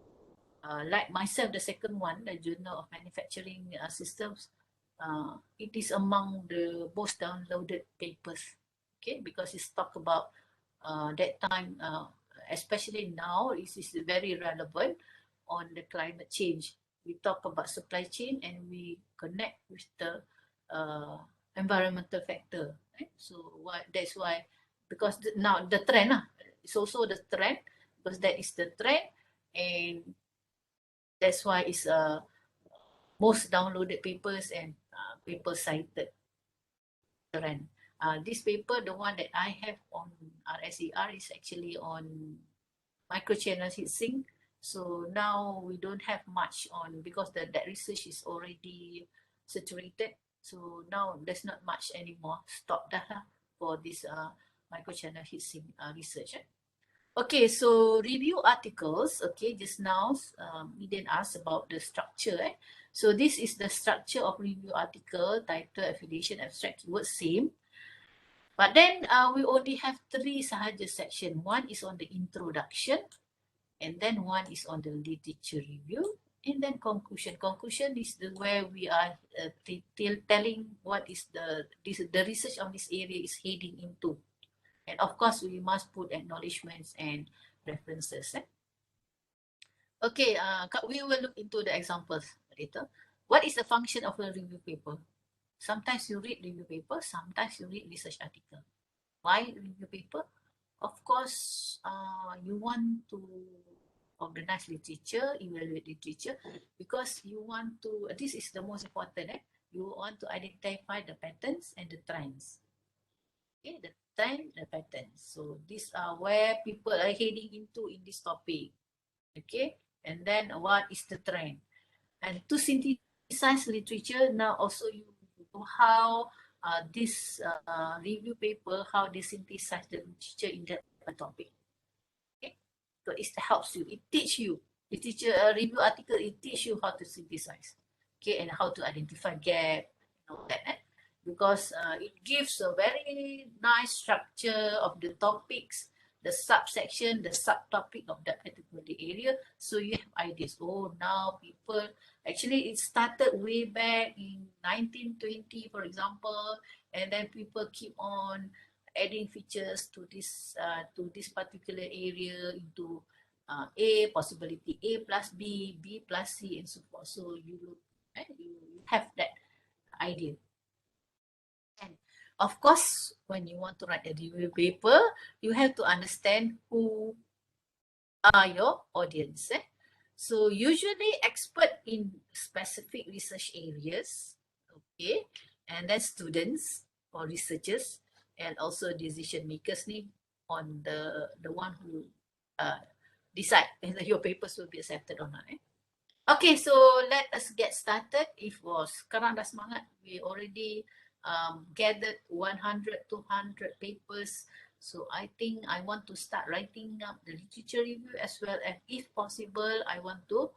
like myself, the second one, the Journal of Manufacturing Systems, it is among the most downloaded papers. Okay, because it's talk about that time, especially now, it is very relevant on the climate change. We talk about supply chain and we connect with the environmental factor. Right? So that's why, because now the trend, it's also the trend, because that is the trend, and that's why it's most downloaded papers and paper cited trend. This paper, the one that I have on RSER, is actually on microchannel heat sink. So now we don't have much on, because that research is already saturated. So now there's not much anymore. Stop that for this microchannel heat sink research. Okay, so review articles. Okay, just now we didn't ask about the structure. So this is the structure of review article: title, affiliation, abstract, keyword, same. But then we only have 3 sahaja section. One is on the introduction, and then one is on the literature review, and then conclusion. Conclusion is where we are telling what is the research on this area is heading into. And of course, we must put acknowledgements and references. Okay, we will look into the examples later. What is the function of a review paper? Sometimes you read review paper, sometimes you read research article. Why review paper? Of course, you want to organize literature, evaluate literature, because you want to, this is the most important, you want to identify the patterns and the trends. Okay, the trend, the patterns. So these are where people are heading into in this topic. Okay, and then what is the trend? And to synthesize literature, now also you know how this review paper, how they synthesize the literature in that topic. Okay, so it helps you, it teach you, literature review article, it teach you how to synthesize, okay, and how to identify gap, that. Because it gives a very nice structure of the topics, the subsection, the subtopic of that particular area. So you have ideas. Oh, now people, actually it started way back in 1920, for example, and then people keep on adding features to this particular area into A, possibility A plus B, B plus C, and so forth. So you have that idea. And of course, when you want to write a review paper, you have to understand who are your audience. So usually expert in specific research areas, okay, and then students or researchers, and also decision makers on the one who decide whether your papers will be accepted or not. Okay, so let us get started. If sekarang dah semangat, we already gathered 100, 200 papers. So I think I want to start writing up the literature review as well, and if possible, I want to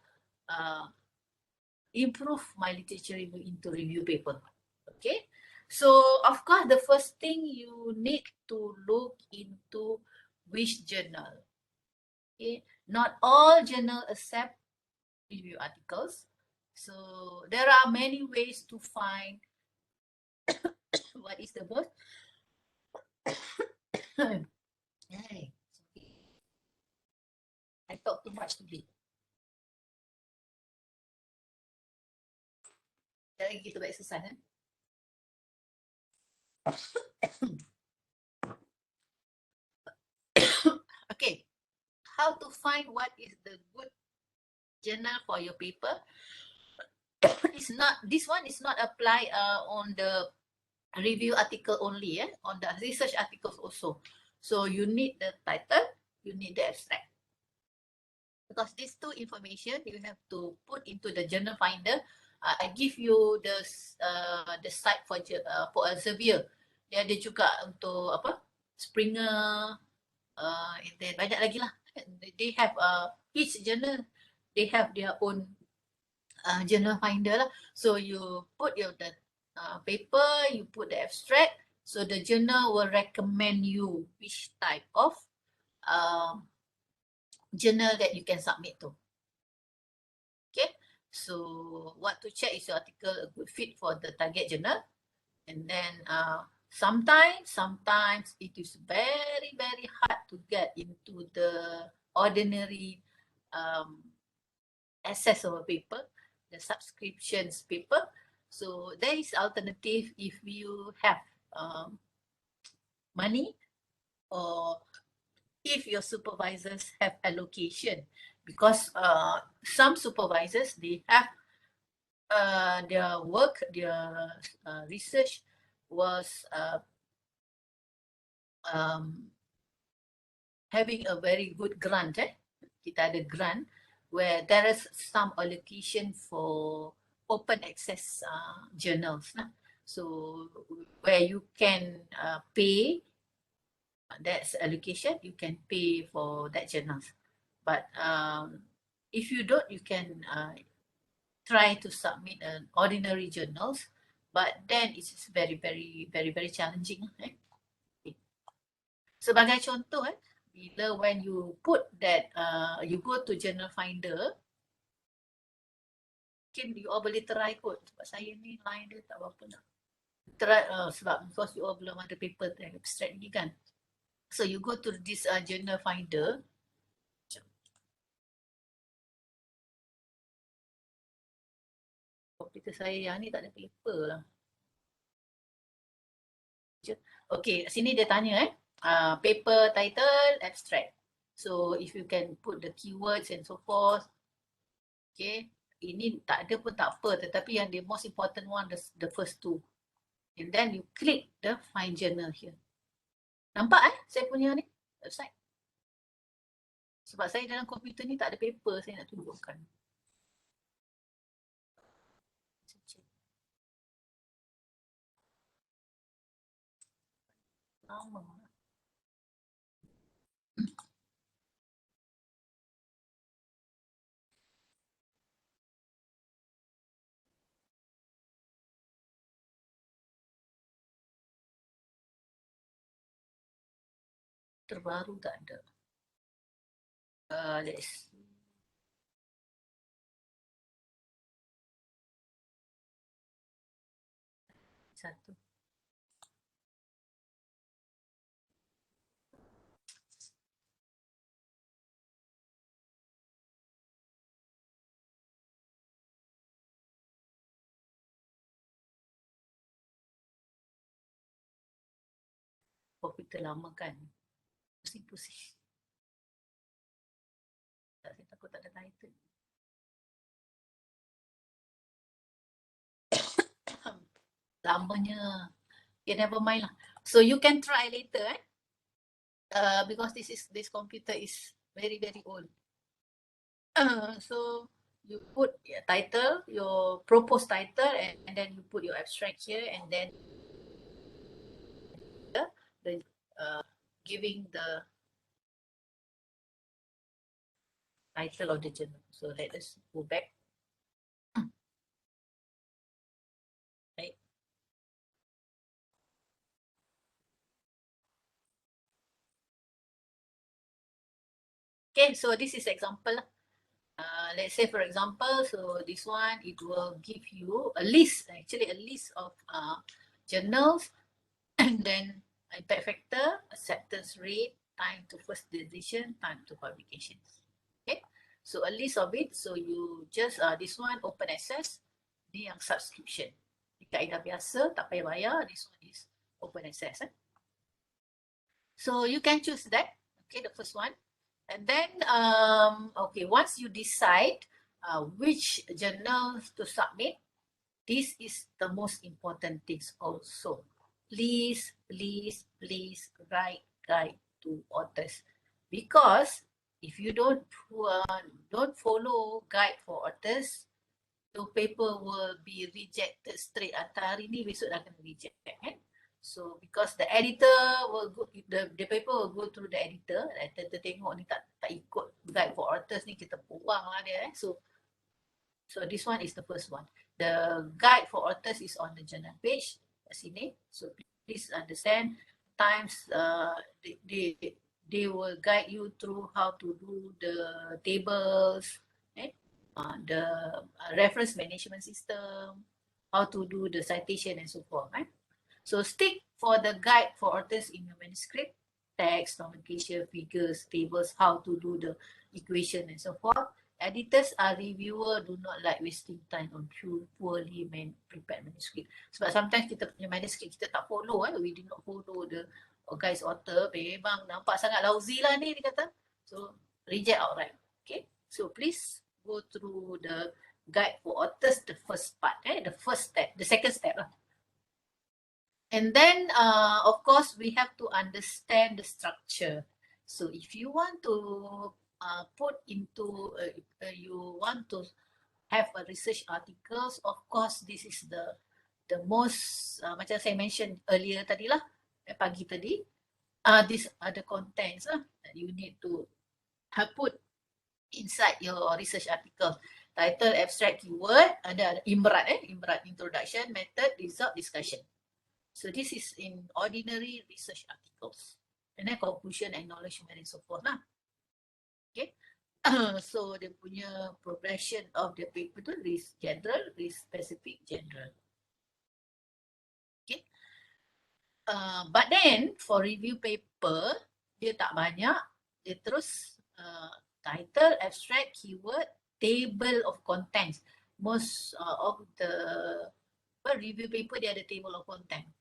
improve my literature review into review paper. Okay, so of course, the first thing you need to look into which journal. Okay, not all journal accept review articles. So there are many ways to find what is the word. Hey, I talk too much today. Lagi kita buat exercise. Okay, how to find what is the good journal for your paper? It's not, this one is not apply on the review article only, on the research articles also. So you need the title, you need the abstract. Because these two information you have to put into the journal finder. I give you the site for Elsevier. Dia ada juga untuk apa? Springer, and then banyak lagi lah. They have each journal, they have their own journal finder lah. So you put your paper, you put the abstract. So the journal will recommend you which type of journal that you can submit to. Okay, so what to check is your article a good fit for the target journal, and then sometimes it is very hard to get into the ordinary access of a paper, the subscriptions paper. So there is alternative if you have money, or if your supervisors have allocation, because some supervisors, they have their work, their research was having a very good grant. Kita ada grant where there is some allocation for open access journals. So where you can pay, that's allocation, you can pay for that journals. But if you don't, you can try to submit an ordinary journals, but then it's very challenging. Sebagai contoh, bila when you put that, you go to journal finder, mungkin you all boleh try kot. Sebab saya ni line dia tak berapa nak. Try, sebab because you all belum ada paper abstract ni kan. So you go to this journal finder. Komputer saya yang ni tak ada paper lah. Okay, sini dia tanya paper title, abstract. So if you can put the keywords and so forth. Okay, ini tak ada pun tak apa, tetapi yang the most important one, the first two. And then you click the find journal here. Nampak saya punya ni website. Sebab saya dalam komputer ni tak ada paper, saya nak tunjukkan. Lama. Terbaru tak ada. Let's see. Satu. Komputer lama kan. Pusing-pusing. Saya takut tak ada title. Lamanya. Okay, never mind lah. So you can try later because this computer is very old. So you put your title, your proposed title, and then you put your abstract here, and then the giving the title of the journal. So let us go back. Right. Okay, so this is example. Let's say for example, so this one, it will give you a list, actually a list of journals, and then impact factor, acceptance rate, time to first decision, time to publications. Okay, so a list of it. So you just this one open access, ni yang subscription. Di kaedah biasa tak payah bayar, this one is open access. So you can choose that. Okay, the first one. And then, okay, once you decide which journal to submit, this is the most important things also. Please, please, please write guide to authors, because if you don't follow guide for authors, your paper will be rejected straight. Hantar hari ni, besok dah kena reject kan? So because the editor will go, the paper will go through the editor. Editor tengok ni tak ikut guide for authors ni, kita buang lah dia. So this one is the first one. The guide for authors is on the journal page kat sini. So please understand, times they will guide you through how to do the tables, the reference management system, how to do the citation and so forth. So stick for the guide for authors in your manuscript, text, nomenclature, figures, tables, how to do the equation and so forth. Editors or reviewer do not like wasting time on poorly prepared manuscript. Sebab sometimes kita punya manuscript kita tak follow, we do not follow the guys author, memang nampak sangat lousy lah ni, dia kata. So reject outright. Okay, so please go through the guide for authors, the first part, the first step, the second step lah. And then, of course, we have to understand the structure. So if you want to put into, you want to have a research articles, of course, this is the most, macam saya mentioned earlier tadi lah, pagi tadi, these are the contents that you need to put inside your research article. Title, abstract, keyword, ada imrat, introduction, method, result, discussion. So this is in ordinary research articles. And then conclusion, acknowledgement and so forth lah. Okay. So dia punya progression of the paper tu risk general, risk specific, general. Okay. But then for review paper, dia tak banyak. Dia terus title, abstract, keyword, table of contents. Most of the review paper dia ada table of content.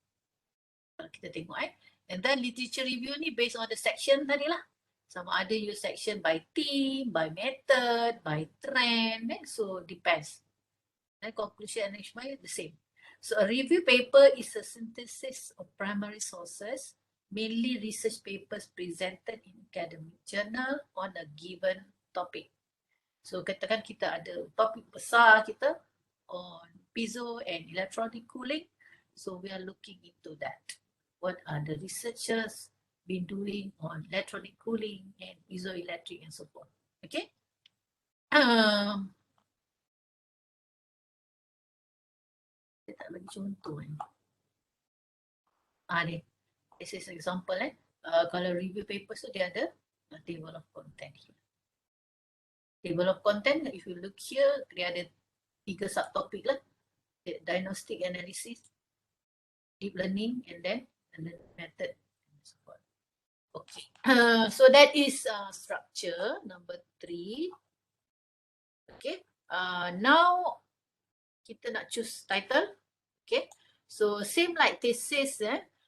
Kita tengok and then literature review ni based on the section tadi lah. Sama ada you section by theme, by method, by trend, so depends. And conclusion and enrichment the same. So a review paper is a synthesis of primary sources, mainly research papers presented in academic journal on a given topic. So katakan kita ada topik besar kita on piezo and electronic cooling, so we are looking into that. What are the researchers been doing on electronic cooling and piezoelectric and so forth. Okay. Saya tak bagi contoh ni. Ni. This is example kalau review papers tu dia ada table of content here. Table of content, if you look here, dia ada 3 subtopic lah. Diagnostic analysis, deep learning, and then method. Okay, so that is structure number 3. Okay, now kita nak choose title. Okay, so same like thesis,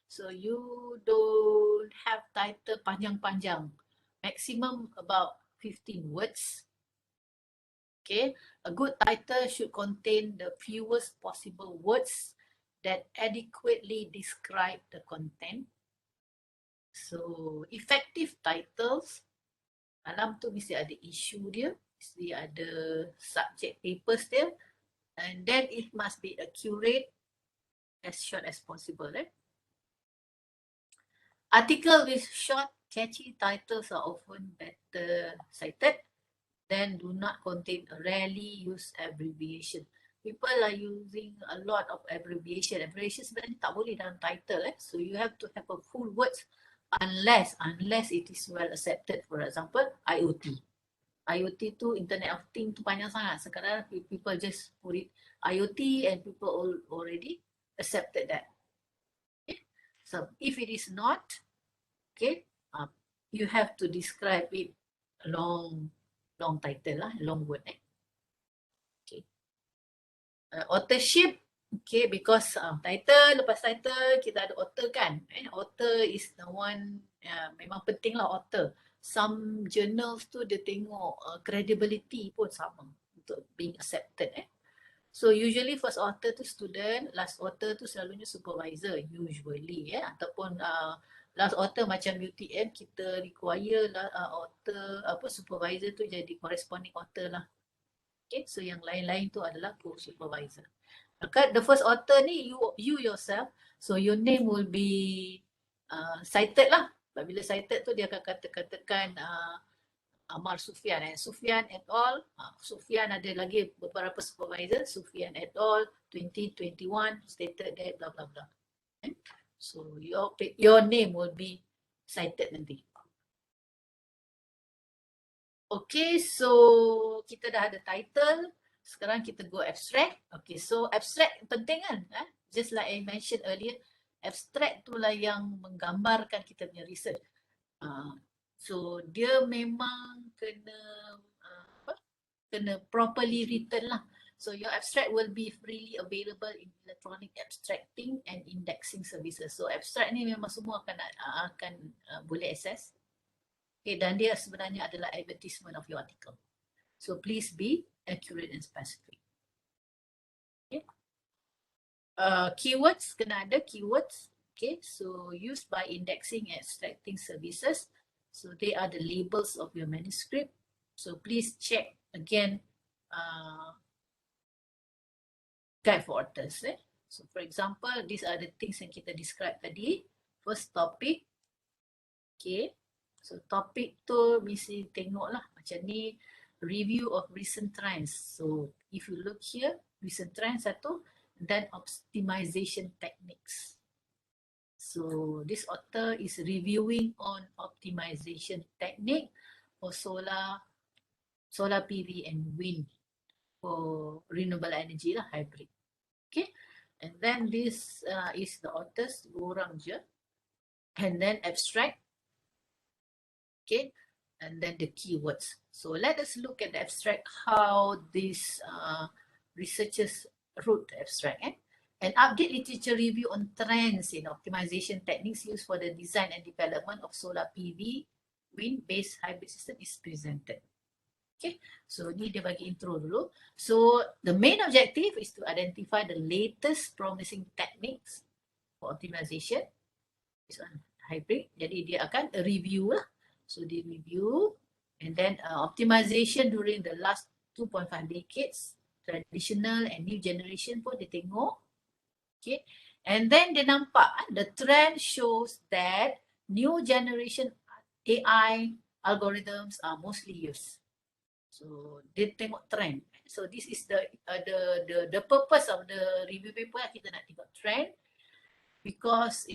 so you don't have title panjang-panjang, maximum about 15 words. Okay, a good title should contain the fewest possible words that adequately describe the content. So effective titles, dalam tu mesti ada isu dia, the other subject papers there, and then it must be accurate, as short as possible. Article with short, catchy titles are often better cited. Then do not contain rarely used abbreviation. People are using a lot of abbreviation. Abbreviation sebenarnya tak boleh dalam title. So you have to have a full words unless it is well accepted. For example, IoT. IoT tu Internet of Things tu panjang sangat. Sekarang people just put it IoT and people already accepted that. Okay? So if it is not, okay, you have to describe it long title lah, long word. Okay. Authorship, okay, because title, lepas title kita ada author kan. Author is the one, memang penting lah author. Some journals tu dia tengok credibility pun sama untuk being accepted. So usually first author tu student, last author tu selalunya supervisor usually ataupun last author macam UTM kita require author supervisor tu jadi corresponding author lah. Okay, so yang lain-lain tu adalah co-supervisor. Okay, the first author ni you yourself, so your name will be cited lah. Bila cited tu dia akan katakan Amar Sufian Sufian et al. Sufian ada lagi beberapa supervisor. Sufian et al. 2021 stated that blah blah blah. So your name will be cited nanti. Okay, so kita dah ada title. Sekarang kita go abstract. Okay, so abstract penting kan? Just like I mentioned earlier, abstract tu lah yang menggambarkan kita punya research. So dia memang kena properly written lah. So your abstract will be freely available in electronic abstracting and indexing services. So abstract ni memang semua akan boleh access. Okay, dan dia sebenarnya adalah advertisement of your article. So please be accurate and specific. Okay. Keywords, kena ada keywords. Okay, so used by indexing and extracting services. So they are the labels of your manuscript. So please check again guide for authors. So for example, these are the things yang kita describe tadi. First topic. Okay. So topic tu mesti tengok lah macam ni, review of recent trends. So if you look here, recent trends satu, then optimization techniques. So this author is reviewing on optimization technique for solar PV and wind for renewable energy lah, hybrid. Okay, and then this is the authors, orang je, and then abstract. Okay, and then the keywords. So let us look at the abstract, how these researchers wrote the abstract. An update literature review on trends in optimization techniques used for the design and development of solar PV wind-based hybrid system is presented. Okay, so ni dia bagi intro dulu. So the main objective is to identify the latest promising techniques for optimization. This one hybrid. Jadi dia akan review lah. So they review and then optimization during the last 2.5 decades, traditional and new generation pun dia tengok. Okay, and then dia nampak the trend shows that new generation AI algorithms are mostly used. So dia tengok trend. So this is the purpose of the review paper, kita nak tengok trend because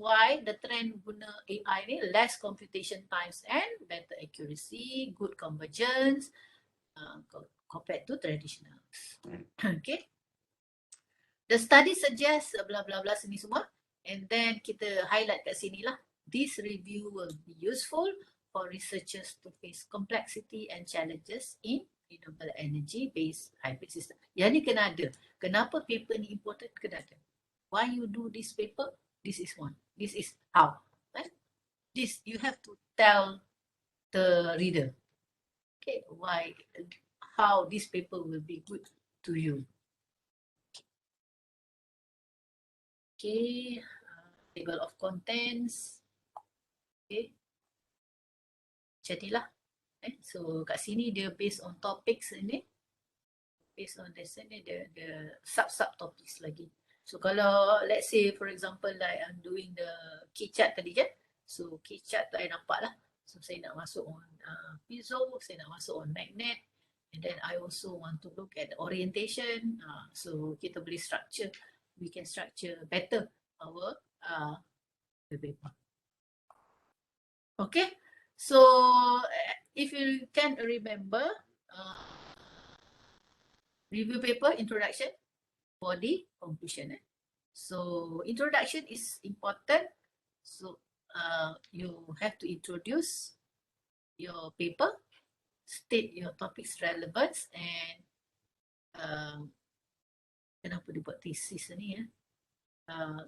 why the trend guna AI ni, less computation times and better accuracy, good convergence compared to traditional. Okay. The study suggests blah blah blah sini semua, and then kita highlight kat sini lah. This review will be useful for researchers to face complexity and challenges in renewable energy based hybrid system. Yang ni kena ada. Kenapa paper ni important? Kena ada. Why you do this paper? This is one. This is how. Right? This you have to tell the reader. Okay, why, how this paper will be good to you. Okay, table of contents. Okay, jadilah. So kat sini dia based on topics ini, based on the sini the sub topics lagi. So kalau let's say for example like I'm doing the key chart tadi je, so key chart tu I nampak lah. So saya nak masuk on piezo, saya nak masuk on magnet, and then I also want to look at the orientation. So kita boleh structure, we can structure better our the paper. Okay, so if you can remember, review paper, introduction, body, conclusion. So introduction is important. So you have to introduce your paper, state your topic's relevance, and kenapa dia buat thesis ni ya?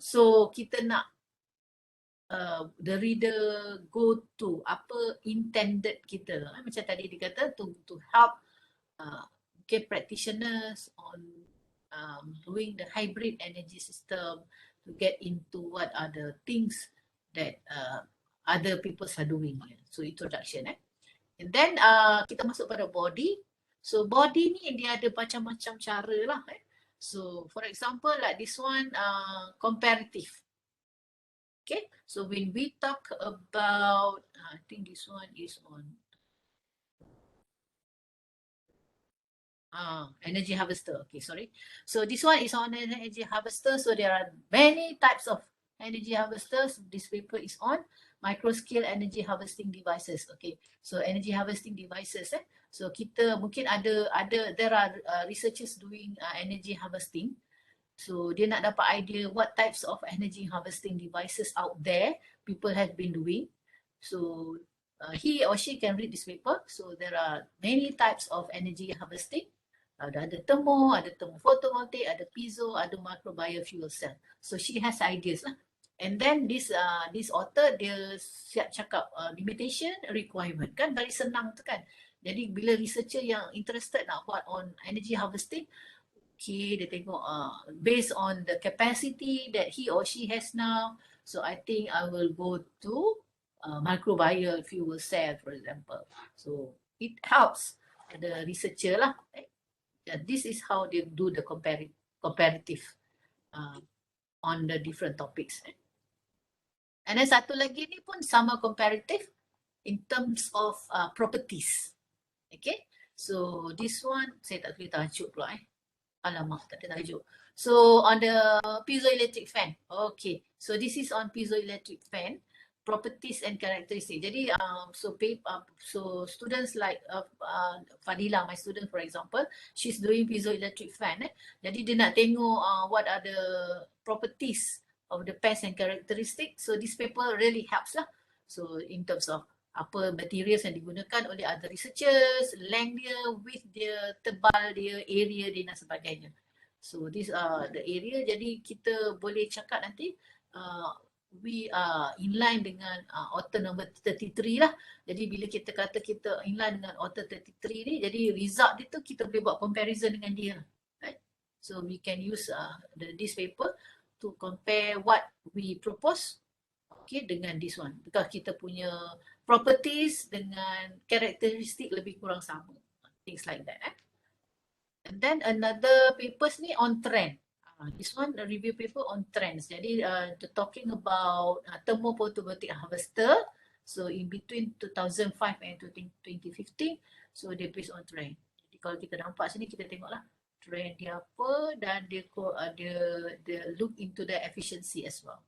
So kita nak the reader go to apa intended kita. Macam tadi dia kata to help practitioners on doing the hybrid energy system, to get into what are the things that other people are doing. So introduction. And then kita masuk pada body. So body ni dia ada macam-macam cara lah. So for example like this one comparative. Okay, so when we talk about, I think this one is on energy harvester. Okay, sorry. So this one is on energy harvester. So there are many types of energy harvesters. This paper is on micro scale energy harvesting devices. Okay, so energy harvesting devices. So kita mungkin there are researchers doing energy harvesting. So dia nak dapat idea what types of energy harvesting devices out there people have been doing. So he or she can read this paper. So there are many types of energy harvesting. Ada thermo, ada thermo photovoltaic, ada piezo, ada micro biofuel cell. So she has ideas lah. And then this author dia siap cakap limitation, requirement, kan very senang tu kan. Jadi bila researcher yang interested nak buat on energy harvesting, okay, dia tengok based on the capacity that he or she has now, so I think I will go to microbial fuel cell, for example. So it helps the researcher lah. This is how they do the comparative on the different topics. And then satu lagi ni pun sama comparative in terms of properties. Okay, so this one saya tak boleh tajuk pula Alamak, tak ada tajuk. So on the piezoelectric fan. Okay, so this is on piezoelectric fan, properties and characteristics. Jadi so students like Fadila, my student for example, she's doing piezoelectric fan. Jadi dia nak tengok what are the properties of the fans and characteristics. So this paper really helps lah. So in terms of apa materials yang digunakan oleh other researchers, length dia, width dia, tebal dia, area dia dan sebagainya. So these are the area. Jadi kita boleh cakap nanti we are in line dengan author number 33 lah. Jadi bila kita kata kita in line dengan author 33 ni, jadi result dia tu kita boleh buat comparison dengan dia. Right? So we can use this paper to compare what we propose, okay, dengan this one. Because kita punya properties dengan karakteristik lebih kurang sama. Things like that. And then another papers ni on trend. This one a review paper on trends. Jadi talking about thermo photovoltaic harvester. So in between 2005 and 2015. So they based on trend. Jadi kalau kita nampak sini kita tengoklah trend dia apa dan dia look into the efficiency as well.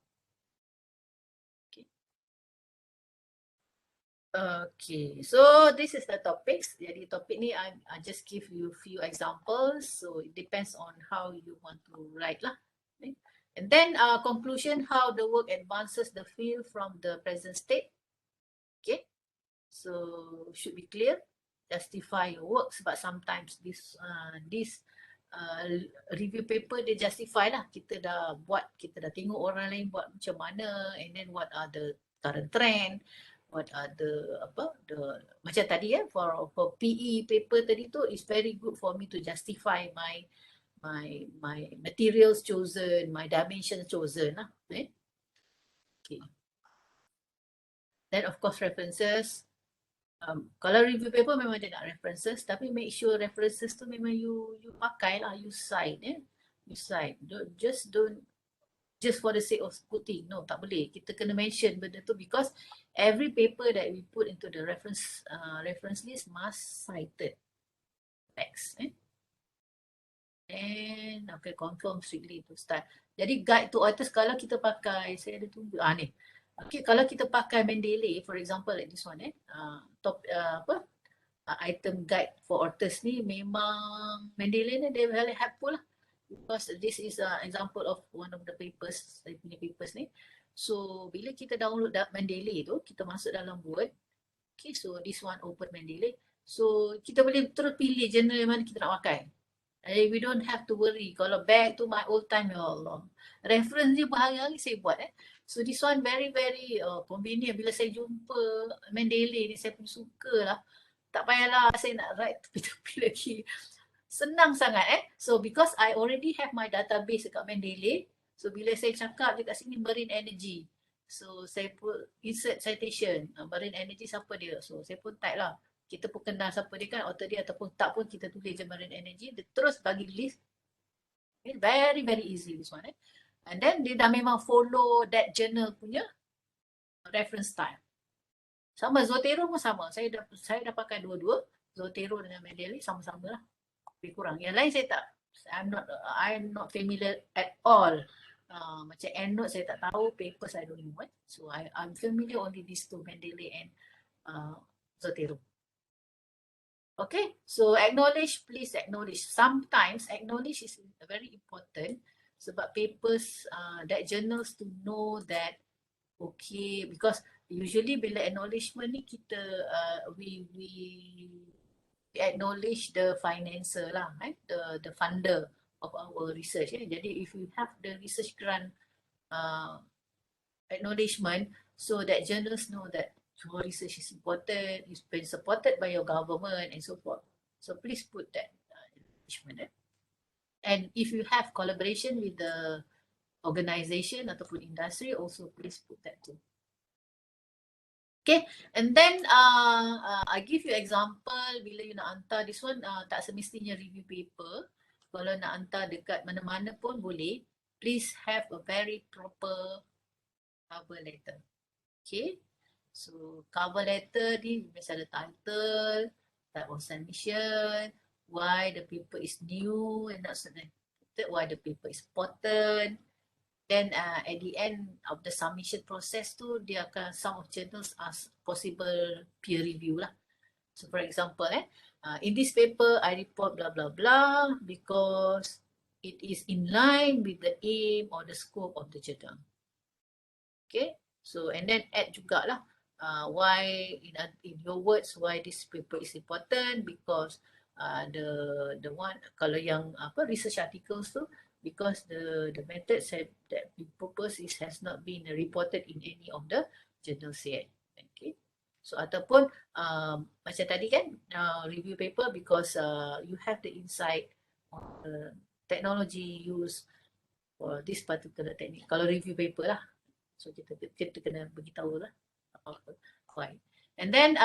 Okay, so this is the topics. Jadi topik ni I just give you few examples. So it depends on how you want to write lah. Okay. And then conclusion, how the work advances the field from the present state. Okay, so should be clear. Justify your work sebab sometimes this review paper dia justify lah. Kita dah buat, kita dah tengok orang lain buat macam mana, and then what are the current trend. What are the macam tadi for PE paper tadi tu is very good for me to justify my materials chosen, my dimensions chosen lah. Okay. Then of course references. Kalau review paper memang dia nak references, tapi make sure references tu memang you pakai lah, you cite you cite. Don't just for the sake of putting. No, tak boleh. Kita kena mention benda tu because every paper that we put into the reference list must cited text. And okay, confirm strictly to start. Jadi guide to authors kalau kita pakai, saya ada tunggu ni. Okay, kalau kita pakai Mendeley, for example like this one item guide for authors ni memang Mendeley ni dia very helpful lah. Because this is an example of one of the papers, saya punya papers ni. So bila kita download Mendeley tu, kita masuk dalam Word. Okay, so this one open Mendeley. So kita boleh terus pilih journal yang mana kita nak pakai. We don't have to worry. Kalau back to my old time, ya Allah. Reference dia berhari-hari saya buat. So this one very convenient. Bila saya jumpa Mendeley ni, saya pun suka lah. Tak payahlah saya nak write tepi-tepi lagi. Senang sangat So because I already have my database dekat Mendeley. So bila saya cakap dekat sini marine energy. So saya put insert citation. Marine energy siapa dia. So saya pun type lah. Kita pun kenal siapa dia kan, author dia ataupun tak pun kita tulis je marine energy. Dia terus bagi list. It's very easy this one And then dia dah memang follow that journal punya reference style. Sama Zotero pun sama. Saya dah pakai dua-dua. Zotero dengan Mendeley sama-sama lah. Lebih kurang. Yang lain saya tak. I'm not familiar at all. Macam EndNote saya tak tahu. Papers I don't know. So I'm familiar only these two, Mendeley and Zotero. Okay, so please acknowledge. Sometimes acknowledge is very important sebab papers, that journals to know that okay, because usually bila acknowledgement ni kita we acknowledge the financer lah, the funder of our research. Jadi if you have the research grant acknowledgement, so that journals know that your research is important, it's been supported by your government and so forth. So please put that acknowledgement. And if you have collaboration with the organization ataupun industry, also please put that too. Okay, and then I give you example bila you nak hantar this one, tak semestinya review paper. Kalau nak hantar dekat mana-mana pun boleh. Please have a very proper cover letter. Okay. So cover letter ni mesti ada title, type of submission, why the paper is new and not selected, why the paper is important. Then at the end of the submission process tu, dia akan some of journals as possible peer review lah. So for example, in this paper I report blah blah blah because it is in line with the aim or the scope of the journal. Okay, so and then add jugalah. Why in your words why this paper is important because the one kalau yang research articles tu because the method said that we propose has not been reported in any of the journals yet. Okay, so ataupun macam tadi kan review paper because you have the insight on the technology used for this particular technique. Kalau review paper lah, so kita kena beritahu lah. Why. And then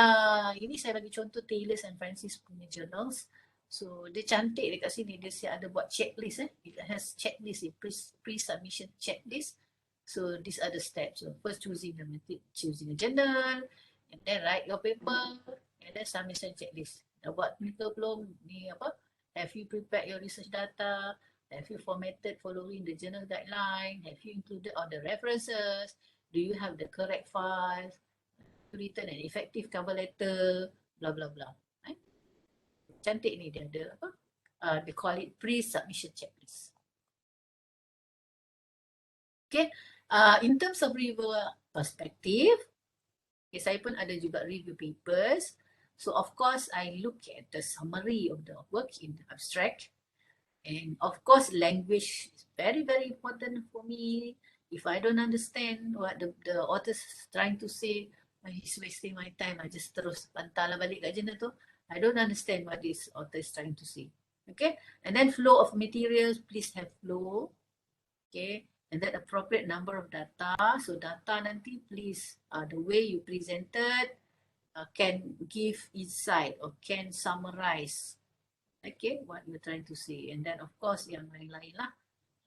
ini saya bagi contoh Taylor's and Francis punya journals. So dia cantik dekat sini, dia ada buat checklist it has checklist, pre-submission checklist. So these are the steps. So first choosing the method, choosing a journal, and then write your paper, and then submission checklist. Dah buat ni ke belum? Ni apa? Have you prepared your research data? Have you formatted following the journal guideline? Have you included all the references? Do you have the correct files? Written an effective cover letter, blah blah blah. Cantik ni dia ada apa? They call it pre-submission checklist. Okay, in terms of reviewer perspective, okay, saya pun ada juga review papers. So of course I look at the summary of the work in the abstract, and of course language is very important for me. If I don't understand what the author is trying to say, he's wasting my time. I just terus pantal balik kat jurnal tu. I don't understand what this author is trying to say. Okay, and then flow of materials, please have flow. Okay, and then appropriate number of data. So data nanti please, the way you presented, can give insight or can summarize, okay, what you're trying to say. And then of course yang lain-lain lah.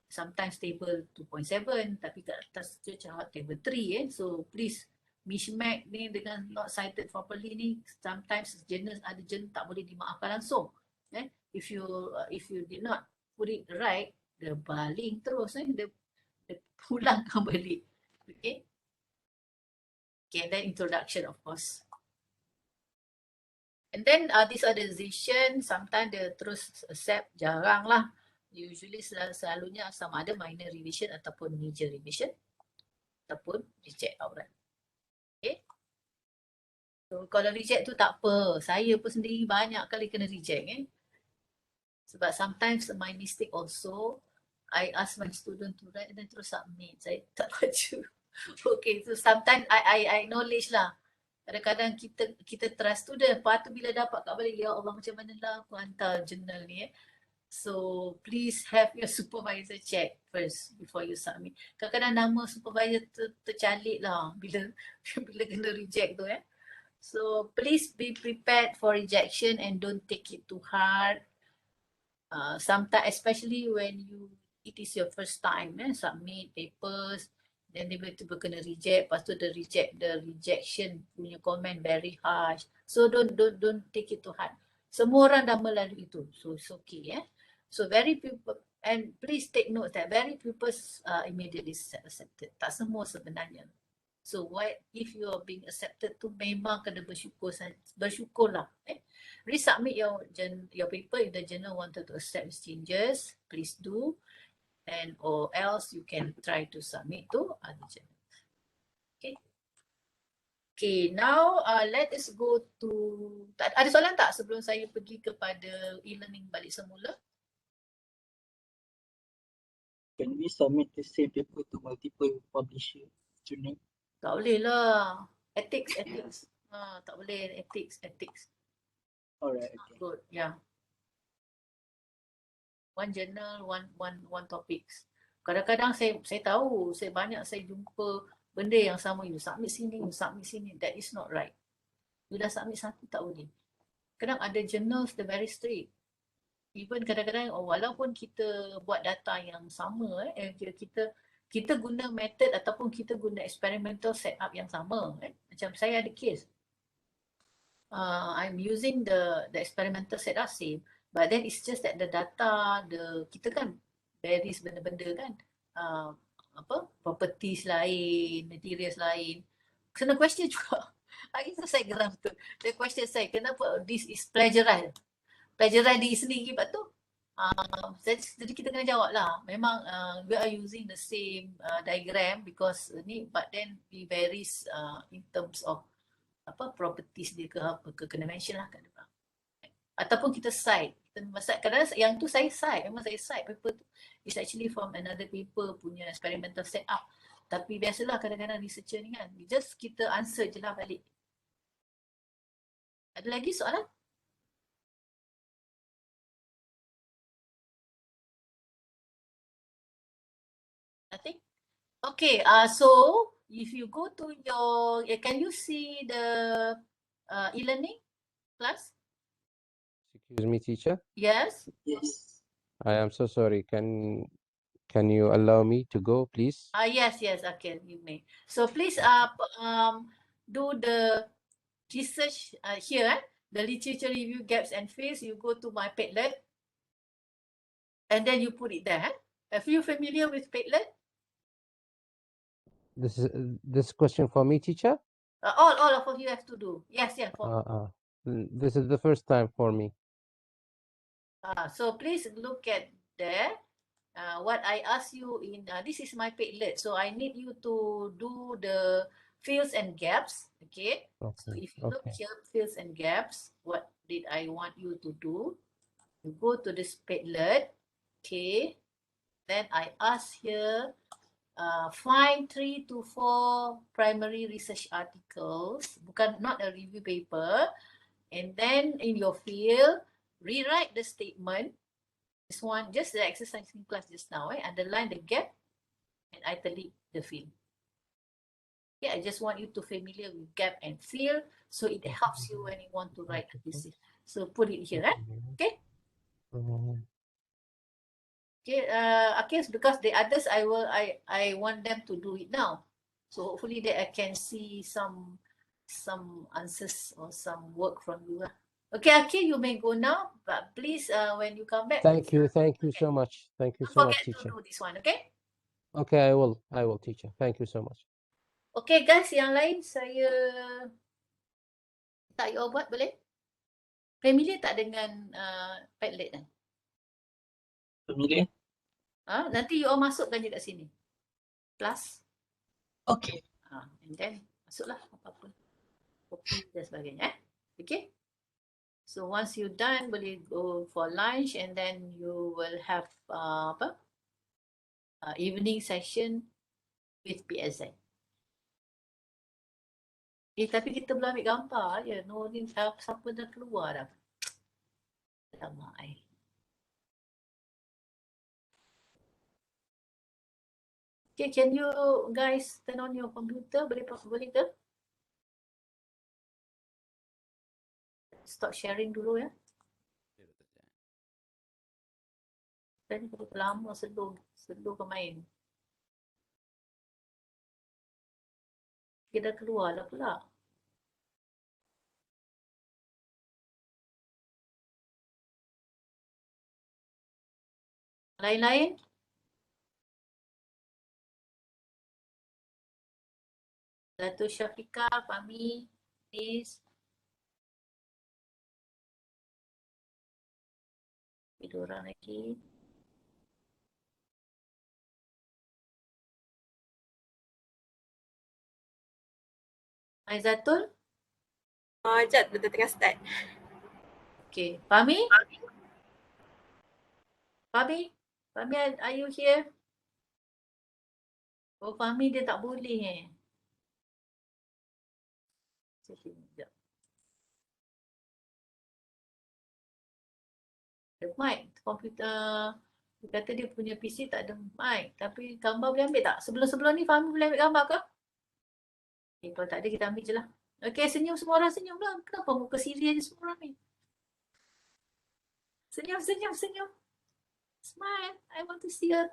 Sometimes table 2.7 tapi kat atas tu cakap table 3 so please mismatch ni dengan not cited properly ni, sometimes journal ada journal tak boleh dimaafkan langsung. If you did not put it right, dia baling terus dia pulangkan balik. Okay, and then introduction of course. And then this organization sometimes dia terus accept, jarang lah. Usually selalunya sama ada minor revision ataupun major revision ataupun reject outright. Okay. So kalau reject tu tak apa. Saya pun sendiri banyak kali kena reject. Sebab sometimes my mistake also, I ask my student to write and then terus submit. Saya tak baca. Okay, so sometimes I acknowledge lah. Kadang-kadang kita trust student. Lepas tu bila dapat kat balik, ya Allah macam mana lah aku hantar journal ni. So please have your supervisor check first before you submit. Kadang-kadang nama supervisor tercalik lah bila kena reject tu. So please be prepared for rejection and don't take it too hard. Sometimes especially when it is your first time submit papers, then tiba-tiba kena reject, lepas tu the rejection punya comment very harsh. So don't take it too hard. Semua orang dah melalui itu, so it's okay. So very people, and please take note that very people immediately accepted. Tak semua sebenarnya. So if you are being accepted tu memang kena bersyukurlah. Resubmit your paper if the journal wanted to accept changes, please do. And or else you can try to submit to other journals. Okay, now let us go to, ada soalan tak sebelum saya pergi kepada e-learning balik semula? Can we submit the same paper to multiple publisher journal? Tak boleh lah. Ethics. Tak boleh ethics. Alright, okay. Good, yeah. One journal, one topics. Kadang-kadang saya tahu, saya jumpa benda yang sama, you submit sini. That is not right. You dah submit satu tak boleh. Kadang ada journals dia very strict. Even kadang-kadang walaupun kita buat data yang sama, kita guna method ataupun kita guna experimental setup yang sama. Macam saya ada case. I'm using the experimental setup same. But then it's just that the data, kita kan varies benda-benda kan. Properties lain, materials lain. Kena question juga. Hari tu saya geram tu. Dia question saya, kenapa this is plagiarize diri sendiri lepas tu. Jadi kita kena jawab lah. Memang we are using the same diagram because ni, but then we varies in terms of properties dia ke apa, kena mention lah kat depan. Ataupun kita cite. Kadang-kadang yang tu saya cite, memang saya cite paper tu. It's actually from another paper punya experimental setup. Tapi biasalah kadang-kadang researcher ni kan, just kita answer je lah balik. Ada lagi soalan? Nothing? Okay, so if you go to your, can you see the e-learning class? Excuse me, teacher. Yes. Yes. I am so sorry. Can you allow me to go, please? Yes, okay, you may. So please do the research here, the literature review gaps and fills. You go to my Padlet and then you put it there. Are you familiar with Padlet? This question for me, teacher? All of you have to do. Yes. This is the first time for me. So please look at there. What I ask you in this is my Padlet, so I need you to do the fills and gaps. Okay. So if you look here, fills and gaps, what did I want you to do? You go to this Padlet. Okay. Then I ask here, find 3 to 4 primary research articles, not a review paper, and then in your field, rewrite the statement. This one, just the exercise in class just now, underline the gap and italic the field. Okay, I just want you to familiar with gap and fill, so it helps you when you want to write a thesis. So put it here, okay? Okay, okay, because the others I want them to do it now. So hopefully that I can see some answers or some work from you. Okay, you may go now, but please when you come back. Thank you so much. Thank you Don't so much, forget to teacher. do this one, okay? Okay, I will, teacher. Thank you so much. Okay guys, yang lain saya tak you all buat boleh? Familiar tak dengan Padlet kan? Familiar? Nanti you all masukkan je kat sini. Plus. Okay. And then masuklah apa-apa. Copy dan sebagainya. Okay. So once you done, boleh go for lunch and then you will have evening session with PSZ. Tapi kita belum ambil gambar je. Nurin siapa dah keluar dah. Alamak. Okay, can you guys turn on your computer? Boleh ke? Stop sharing dulu ya. Dan kalau lama seduh ke main. Kita keluar lah pula. Lain-lain? Dato' Syafiqah, Fahmi, please. Ada orang lagi. Aizatul? Sekejap, betul tengah start. Okay. Fahmi? Fahmi, are you here? Oh, Fahmi dia tak boleh Sekejap. Ada mic, komputer. Dia kata dia punya PC tak ada mic. Tapi gambar boleh ambil tak? Sebelum-sebelum ni Fahmi boleh ambil gambar ke? Okay, kalau tak ada kita ambil je lah. Okay, senyum semua orang senyum lah. Kenapa muka Siri aja semua orang ni? Senyum. Smile. I want to see her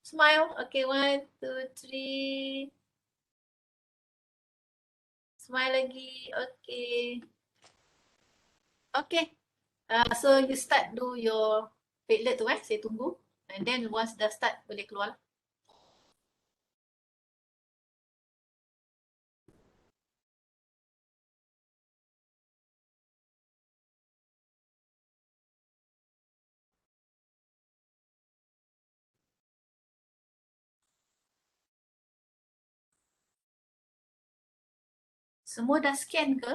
smile. Okay, 1, 2, 3. Smile lagi. Okay. Okay. So you start do your Padlet tu saya tunggu. And then once dah start boleh keluar lah. Semua dah scan ke?